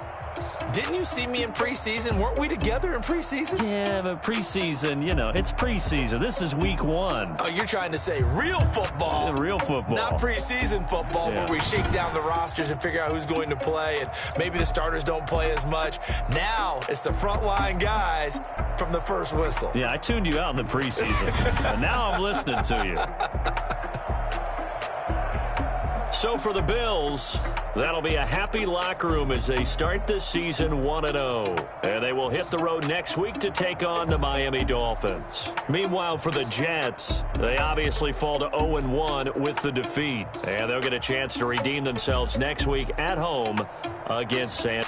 Didn't you see me in preseason? Weren't we together in preseason? Yeah, but preseason, it's preseason. This is week 1. Oh, you're trying to say real football. Yeah, real football. Not preseason football where we shake down the rosters and figure out who's going to play, and maybe the starters don't play as much. Now it's the frontline guys from the first whistle. Yeah, I tuned you out in the preseason. But now I'm listening to you. So for the Bills, that'll be a happy locker room as they start this season 1-0. And they will hit the road next week to take on the Miami Dolphins. Meanwhile, for the Jets, they obviously fall to 0-1 with the defeat. And they'll get a chance to redeem themselves next week at home against San.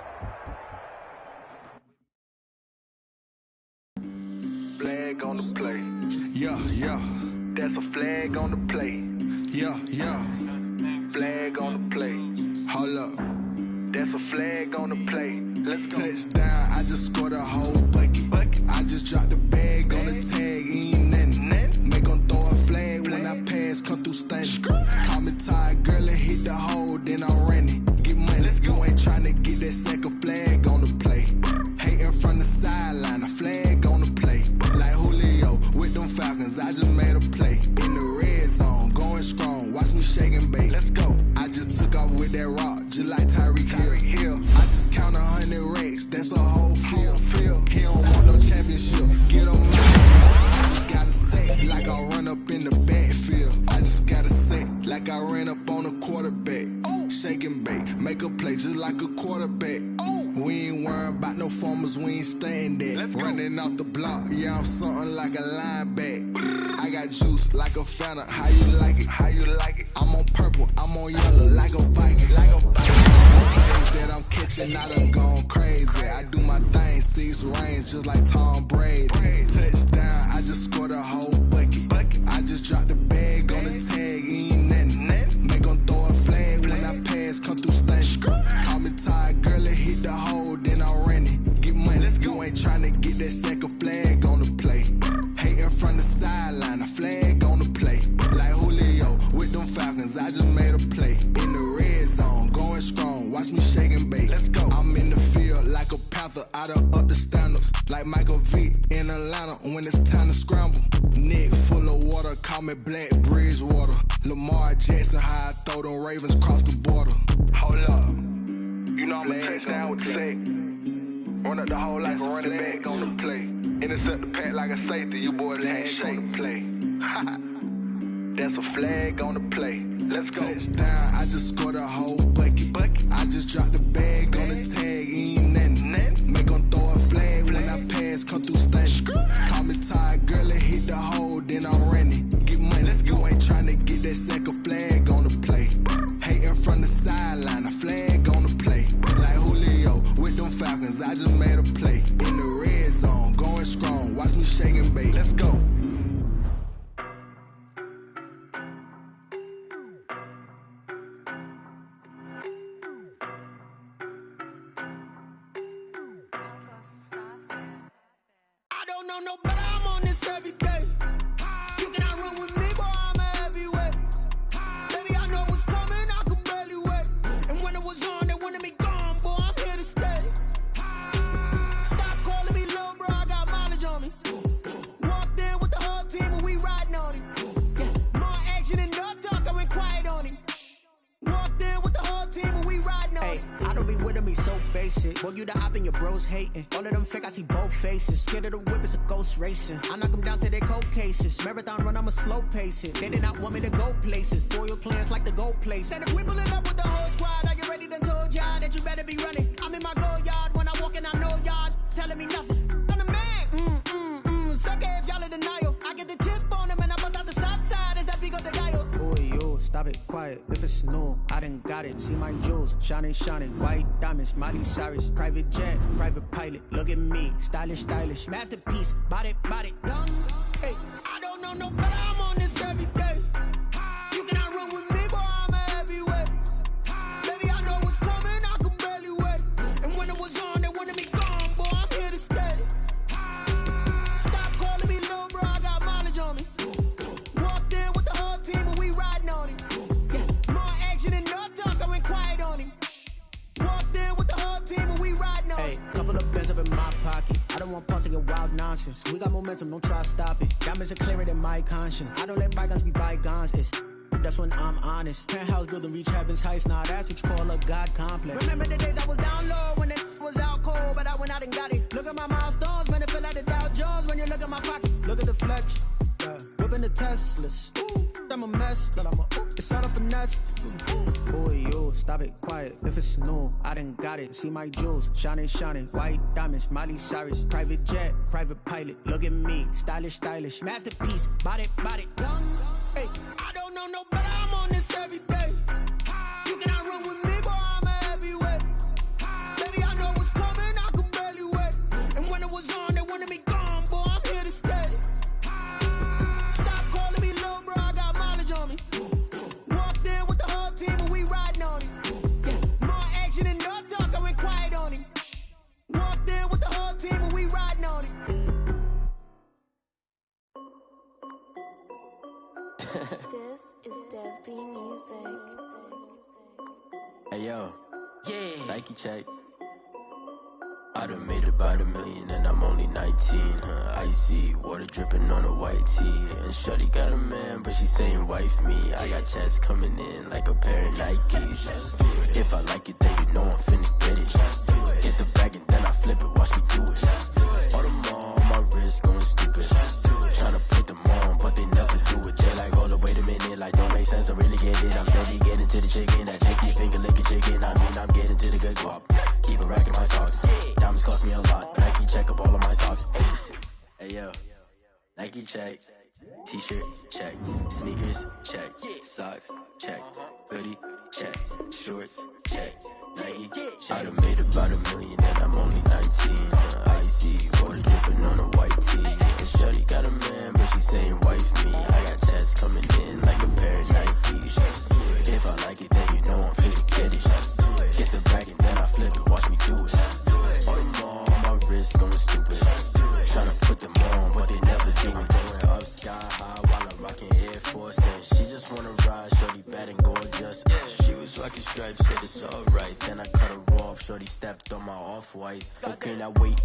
Flag on the play. Yeah, yeah. That's a flag on the play. Yeah, yeah. Flag on the play. Hold up. That's a flag on the play. Let's go. Touchdown, I just scored a whole bucket. I just dropped the bag on the tag, ain't nothing. Make them throw a flag when I pass, come through stunning. Call me tired, girl, and hit the hole, then I'm running. Get money, you ain't trying to get that second flag on the play. Hating from the sideline, a flag on the play. Like Julio with them Falcons, I just made a play. In the red zone, going strong, watch me shake and bake. Let's go. I just took off with that rock, just like Tyreek Hill. I just count 100 racks, that's a whole field. He don't want no championship, get him out. I just gotta say, like I run up in the backfield. I just gotta say, like I ran up on a quarterback. Shake and bake, make a play just like a quarterback. We ain't worrying about no formers, we ain't staying there. Running out the block, yeah, I'm something like a linebacker. I got juice like a Fanta, how you like it? How you like it? I'm on purple, I'm on yellow like a Viking. Plays that I'm catching, I done gone crazy. I do my thing, 6 range just like Tom Brady. Touchdown, I just scored a whole bucket. I just dropped the bag on the tag, ain't nothing. Make them throw a flag when I pass, come through stunning. Call me tired, girl, and hit the hole, then I'm running. Get money, you ain't trying to get that second flag on the play. Hating from the sideline, a flag on the play. Like Julio with them Falcons, I just made a play. In the red zone, going strong, watch me shake and bake. Let's go. I'm in the field like a Panther, I done up the standards. Like Michael Vick in Atlanta when it's time to scramble. Neck full of water, call me Black Bridgewater. Lamar Jackson, how I throw them Ravens cross the border. Hold up. You know I'm a touchdown with the sack. Run up the hole like a running back on the play. Intercept the pack like a safety, you boys ain't shake play. That's a flag on the play. Let's go. Touchdown, I just scored a whole bucket. I just dropped the bag on the tag, ain't nothing. Make them throw a flag when I pass, come through stunning. Call me tired, girl, and hit the hole, then I'm running. Get money, you ain't trying to get that second flag on the play. Hating from the sideline, a flag on the play. Like Julio with them Falcons, I just made a play. In the red zone, going strong, watch me shake and bake. Let's go. I don't know no better, I'm on this every day. You cannot run with me, boy, I'm a heavyweight. Baby, I know what's coming, I could barely wait. And when it was on, they wanted me gone, boy, I'm here to stay. Stop calling me little bro, I got mileage on me. Walked in with the whole team and we riding on him. Yeah, more action and no talk, I went quiet on him. Walked in with the whole team and we riding on him. I don't be with him, he so basic. Boy, you the op and your bros hating. All of them fake, I see both faces. Scared of the whip, it's a ghost racing. I knock them down to their cold cases. Marathon run, I'ma slow pace it. They did not want me to go places. Foil plans like the gold place. And if we pulling up with the whole squad, I get ready to told y'all that you better be running. I'm in my go yard when I walk in, I know y'all telling me nothing. I'm the man, suck it if y'all in denial. I get the chip on them and I bust out the south side. Is that big of the guy? Boy, yo, stop it, quiet. If it's new, I done got it. See my jewels, shining, white diamonds, Miley Cyrus, private jet, private pilot. Look at me, stylish, masterpiece, body, young. Hey, I don't know no better, I'm on this every day. You cannot run with me, boy, I'm a heavyweight. Baby, I know what's coming, I could barely wait. And when it was on, they wanted me gone, boy, bands up in my pocket. I don't want pulse to get wild nonsense. We got momentum, don't try to stop it. Diamonds are clearer than my conscience. I don't let bygones be bygones. That's when I'm honest. Penthouse building, reach heaven's heights. Nah, that's what you call a God complex. Remember the days I was down low when it was out cold, but I went out and got it. Look at my milestones, man, it feel like the Dow Jones when you look at my pocket. Look at the flex, whipping the Teslas. I'm a mess, but it's all a finesse. Boy, yo, stop it, quiet. If it's new, I done got it. See my jewels, shining, shining. White diamonds, Miley Cyrus. Private jet, private pilot. Look at me, stylish, stylish. Masterpiece, body, body. Hey, I don't know no better, I'm on this every day. You cannot run with me, boy, I'm a heavyweight. Baby, I know what's coming, I could barely wait. And when it was on, they wanted me gone, boy, I'm here to stay. Stop calling me little bro, I got mileage on me. Walked in with the whole team and we riding on it. More action and no talk, I went quiet on it. Walked in with the whole team and we riding on it. This is Dev B Music. Hey yo, yeah. Nike check. I done made about $1 million and I'm only 19. Icy water dripping on a white tee. And shorty got a man, but she saying wife me. I got checks coming in like a pair of Nikes. If I like it, then you know I'm finna get it. Get the bag and then I flip it, watch me do it. All the more on my wrist going stupid. Tryna put them on, but they never do it. They like, hold up, wait a minute, like don't make sense to really get it. I'm steady getting to the chicken, that tasty finger licking chicken. I mean, I'm getting to the good guap. Keep a rack in my socks. Diamonds cost me a lot. Nike check up all of my socks. Hey yo, Nike check. T-shirt check. Sneakers check. Socks check. Hoodie check. Shorts check. Nike check. I done made about $1 million and I'm only 19. Icy water dripping on a white tee. And shorty got a man, but she saying wife me. I got checks coming in like a pair of Nikes. If I like it, then you know I'm finna get it. Get the bag and then I flip it, watch me do it. All the more on my wrist going stupid. Tryna put them on, but they never do it. Going up sky high while I'm rocking Air Force. And she just wanna ride, shorty bad and gorgeous. She was rocking stripes, said it's alright. Then I cut her off, shorty stepped on my off-whites. Okay, now wait.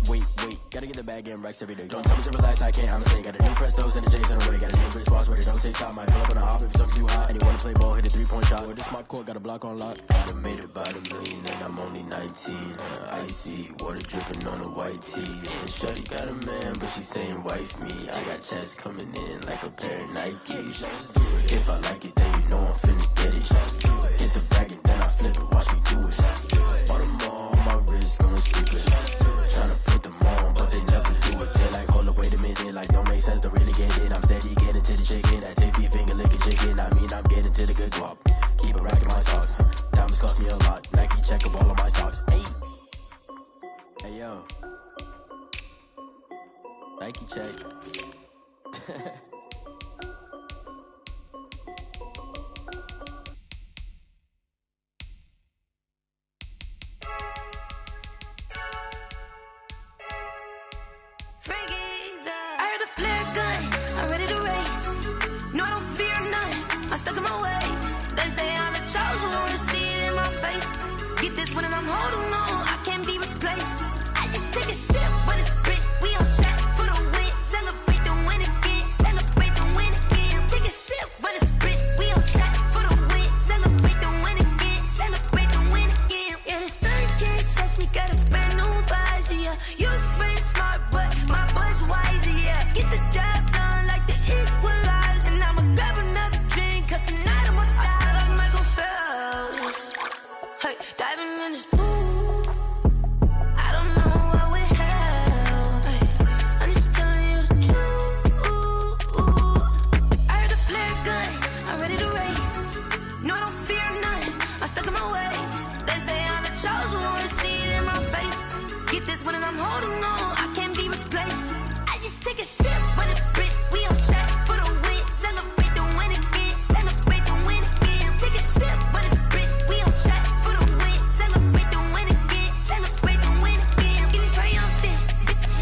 Gotta get the bag and racks every day. Don't tell me to relax, I can't, I'm saying. Got a new Prestos and a J's in the way. Got a new wristwatch where they don't take time. Might pull up on a hop if it's too hot. And you wanna play ball, hit a 3-point shot. Well, this my court, got a block on lock. I done made about $1 million and I'm only 19. Icy water dripping on a white tee. And shorty got a man, but she saying wife me. I got checks coming in like a pair of Nikes. If I like it, then you know I'm finna get it. Hit the bag and then I flip it, watch me do it. All the more on my wrist going stupid. Tryna put them on, but they never do it. They like, hold up, wait a minute, like don't make sense to really get it. I'm steady getting to the chicken, that tasty finger licking chicken. I mean, I'm getting to the good guap. Keep a rack in my socks. Diamonds cost me a lot. Nike check up all of my stocks. Hey yo, Nike check. I heard a flare gun, I'm ready to race. No, I don't fear nothing, I'm stuck in my ways. They say I'm the chosen one, to see it in my face. Get this when I'm holding on, I can't be replaced. I just take a sip, but it's grit. We on track for the win. Celebrate the win again, celebrate the win again. Take a sip, but it's grit. We on track for the win. Celebrate the win again, celebrate the win again. Yeah, the sun can't touch me, got a brand new visor, yeah. You're friend smart, but my boy's wiser, yeah. Get the job done like the equalizer. And I'ma grab another drink, cause tonight I'ma die like Michael Phelps. Hey, diving in this pool, I don't know what we have. Hey, I'm just telling you the truth. I heard a flare gun, I'm ready to race. No, I don't fear nothing, I'm stuck in my ways. They say I'm the chosen one, to see it in my face. Get this when I'm holding on, I can't be replaced. I just take a sip, but it's grit. We on track for the win. Celebrate the win again, celebrate the win again. Take a sip, but it's grit. We on track for the win. Celebrate the win again, celebrate the win again. Get it triumphant,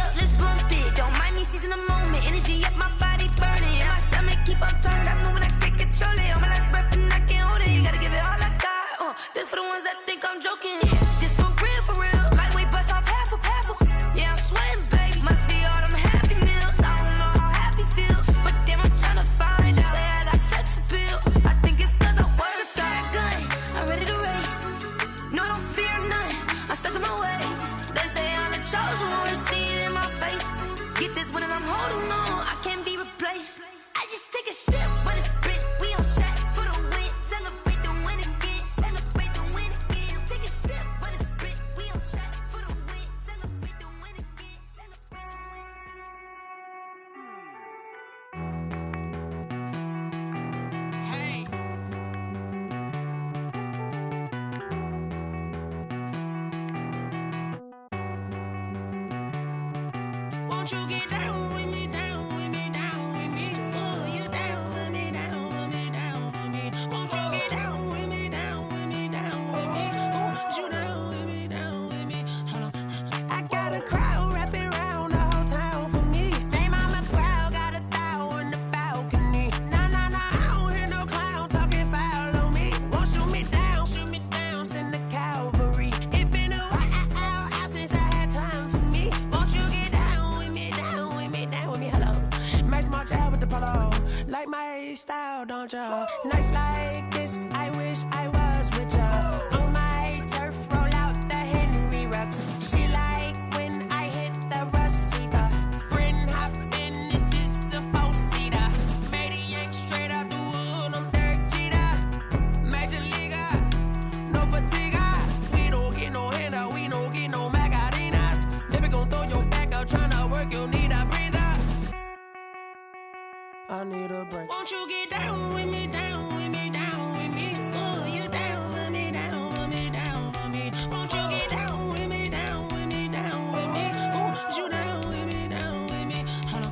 up, let's bump it. Don't mind me seizing the moment. Energy up, my body burning. And my stomach keep up talking. Stop moving, I can't control it. On my last breath and I can't hold it. You gotta give it all I got. This for the ones that think I'm joking. This for real, for real. Lightweight bust off half a. I'm stuck in my ways. They say I'm the chosen one, see it in my face. Get this one and I'm holding on, I can't be replaced. I just take a sip, but it's spit. We on track for the win. Celebrate the win again. Celebrate the win again. Take a sip, but it's spit. We on track for the win. Celebrate the win again. Celebrate the win. Hey. Won't you get down with me, down with me, down with me? Oh, you down with me, down with me, down with me. Won't you get down with me, down with me, down with me? Oh, you down with me, down with me? Hold on. I got a crowd wrapping around the whole town for me. They mama proud, got a thou in the balcony. Nah, nah, nah, I don't hear no clown talking foul on me. Won't shoot me down, send the cavalry. It been a while since I had time for me. Won't you get down with me, down with me, down with me? Hello. Max March out with the polo. Like my style, don't ya? Nights like this, I wish I was with ya. On my turf, roll out the Henry Rux. She like when I hit the receiver. Friend hop in, this is a four-seater. Made a yank straight out the wood, I'm Derek Jeter. Major leaguer, no fatigue. We don't get no handout, we don't get no Macarinas. Never gon' throw your back out, tryna work, you need a breather. I need a break. Won't you get down with me, down with me, down with me? Oh, you down with me, down with me, down with me? Won't you get down with me, down with me, down with me? Oh, you down with me, down with me? Hold on.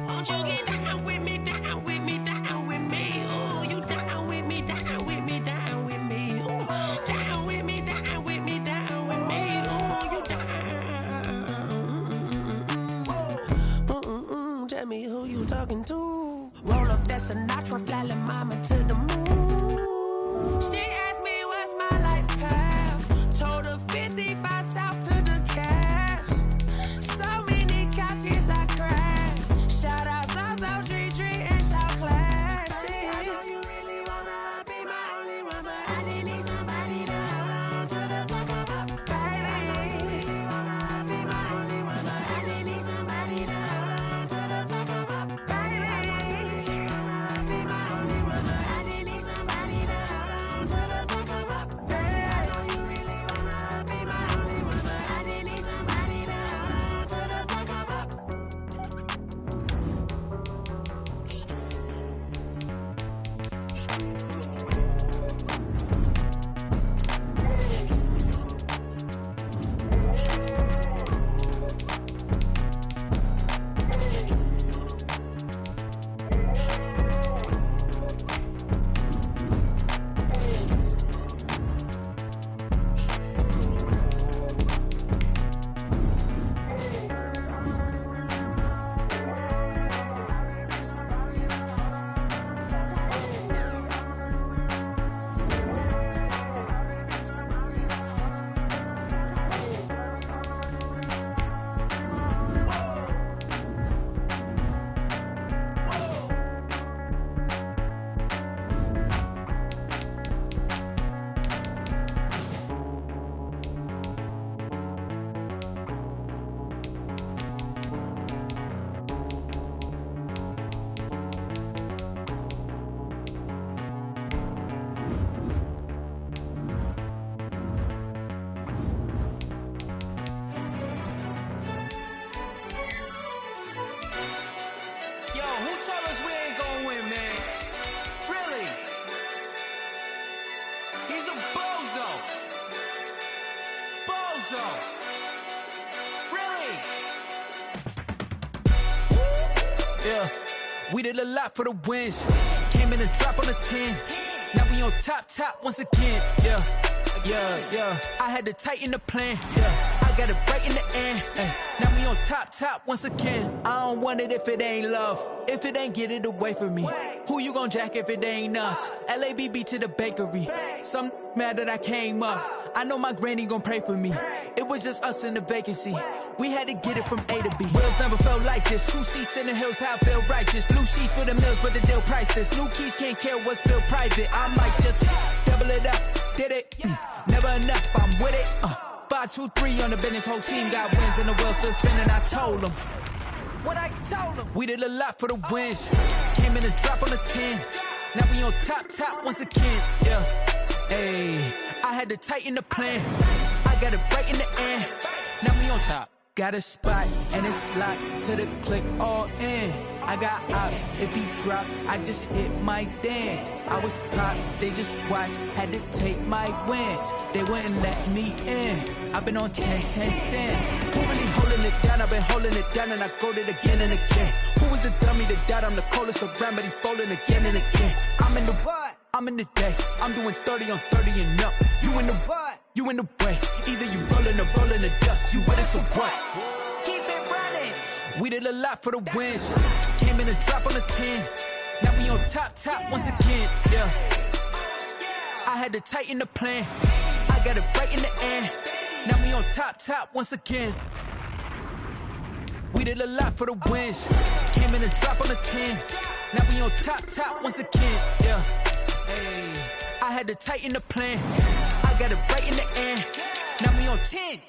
Won't you get down with me, down with me, down with me? Oh, you down with me, down with me, down with me? Oh, down with me, down with me, down with me? Oh, you down. Tell me who you talking to. Roll up that Sinatra, fly la mama to the moon. She asked me what's my life path. Told her 55 south to the cab. So many couches I cried. Shout out Zazo, Tree and Shout Classic. I know you really wanna be my only one, but I didn't need somebody to hold on to the sucker up. I know you really wanna be my only one, but I didn't need somebody to hold on to the sucker up. Yeah, we did a lot for the wins. Came in and drop on the 10. Now we on top once again. Yeah. I had to tighten the plan. Yeah, I got it right in the end. Now we on top once again. I don't want it if it ain't love. If it ain't, get it away from me. Who you gon' jack if it ain't us? LABB to the bakery. Some mad that I came up. I know my granny gon' pray for me. It was just us in the vacancy. We had to get it from A to B. Wheels never felt like this. 2 seats in the hills, how I feel righteous. Blue sheets for the mills, but the deal priceless. New keys can't care what's built private. I might just double it up. Did it? Never enough, I'm with it. 1, 2, 3 on the business. Whole team got wins and the wheels still spinning. I told them what I told them. We did a lot for the wins. Came in a drop on the 10. Now we on top once again. Yeah. Hey, I had to tighten the plan. I got it right in the end. Now we on top. Got a spot and it's locked to the click all in. I got ops, if he drop, I just hit my dance. I was pop, they just watched, had to take my wins. They wouldn't let me in. I've been on 10 cents. Who really holding it down? I've been holding it down and I go it again and again. Who was the dummy that died? I'm the coldest around, but he falling again and again. I'm in the what? I'm in the day. I'm doing 30 on 30 and up. You in the what? You in the way. Either you rolling or rolling the dust. You with us or what? Keep it running. We did a lot for the wins. Came in a drop on the 10. Now we on top once again. Yeah. I had to tighten the plan. I got it right in the end. Now we on top once again. We did a lot for the wins. Came in a drop on the 10. Now we on top once again. Yeah. Hey, I had to tighten the plan. I got it right in the end. Now we on 10.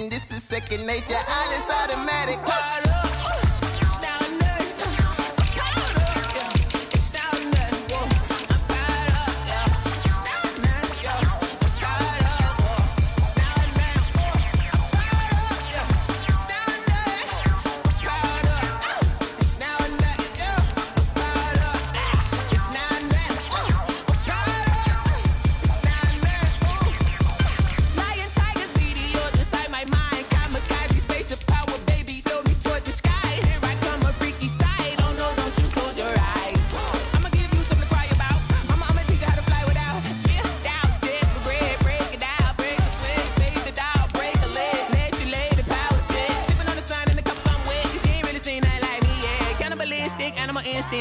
This is second nature, all is automatic.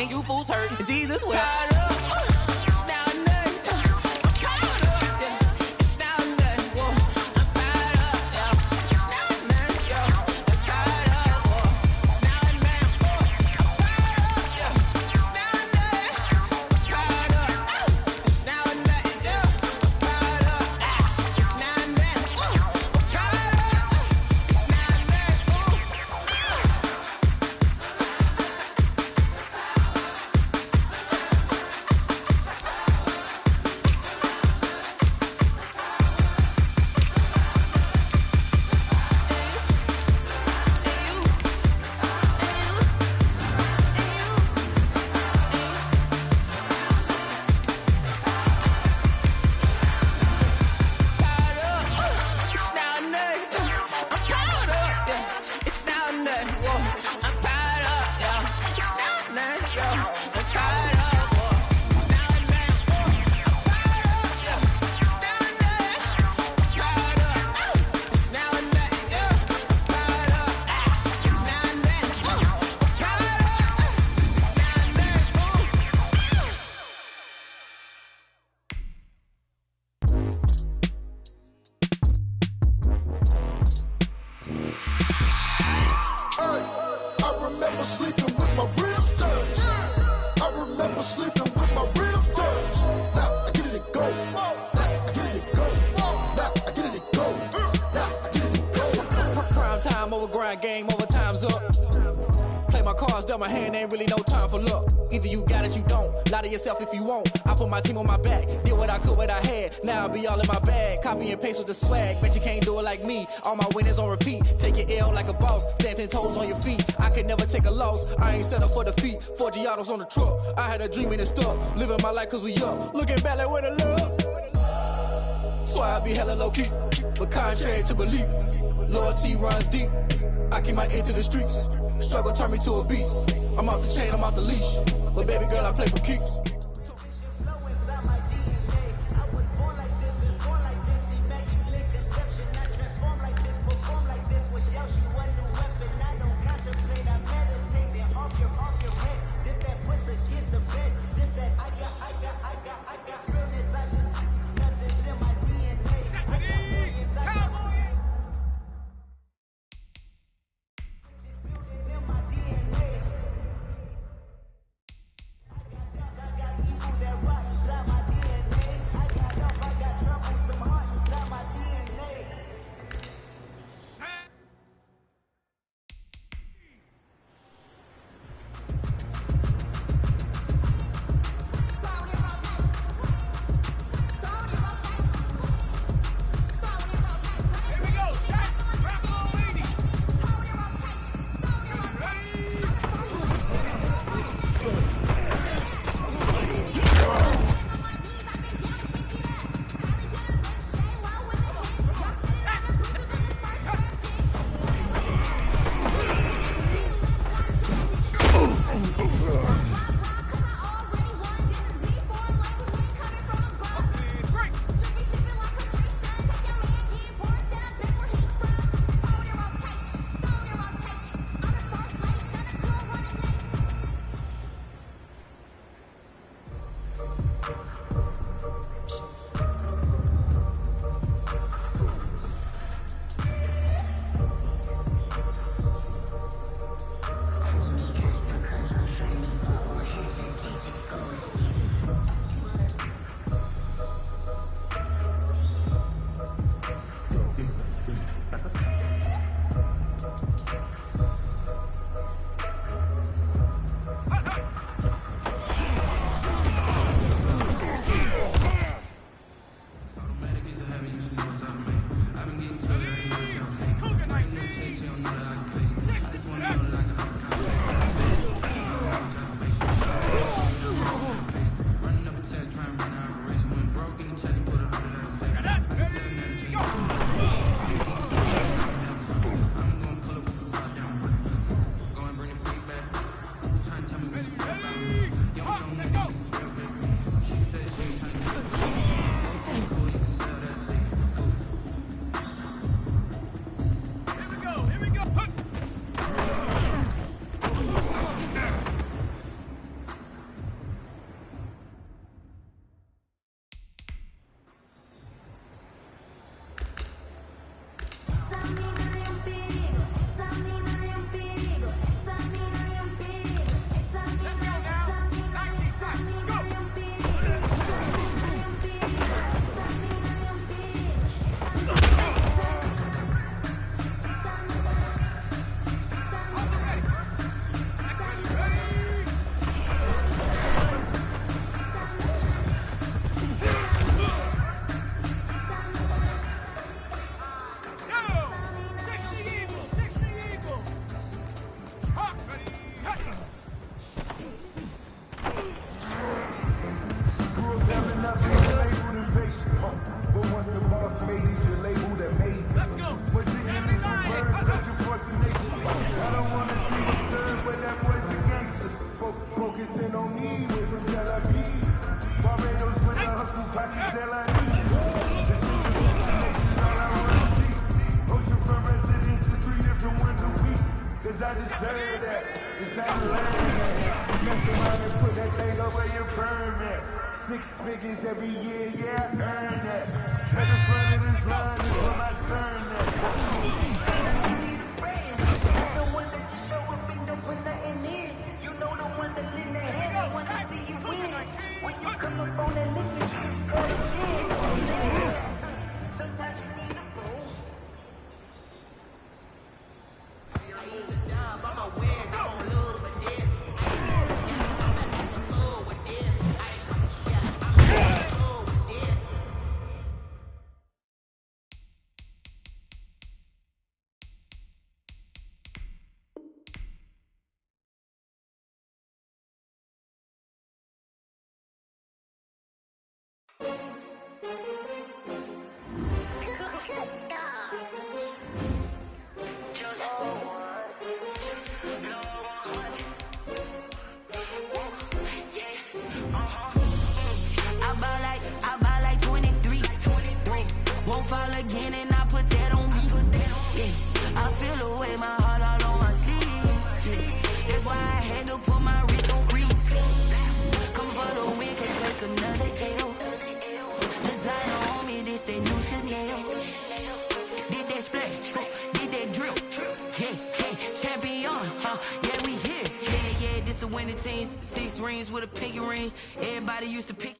You fools hurt. Jesus will. sleeping with my ribs touched. Now I get it and go. I get it and go. Time over grind, game over, time's up. Play my cards, dealt my hand, ain't really no time for luck. Either you got it, you don't. Lie to yourself if you won't. I put my team on my back, did what I could, what I had. Now I'll be all in my bag. Copy and paste with the swag. Bet you can't do it like me. All my winners on repeat. Take your L like a boss. Stand 10 toes on your feet. I can never take a loss. I ain't set up for defeat. 4 Giottos on the truck. I had a dream and it stuck. Living my life cause we up. Looking back like where the love. So I be hella low key. But contrary to belief, loyalty runs deep. I keep my ear to the streets. Struggle turned me to a beast. I'm off the chain, I'm off the leash. But baby girl, I play for keeps. again and I put that on me. Yeah, I feel the way, my heart all on my sleeve. Yeah, that's why I had to put my wrist on freeze. Come for the win, can't take another L. Designer on me, this that new Chanel. Did that splash, did that drill. Yeah, champion, yeah, we here. Yeah, this the winning teams. 6 rings with a pinky ring. Everybody used to pick.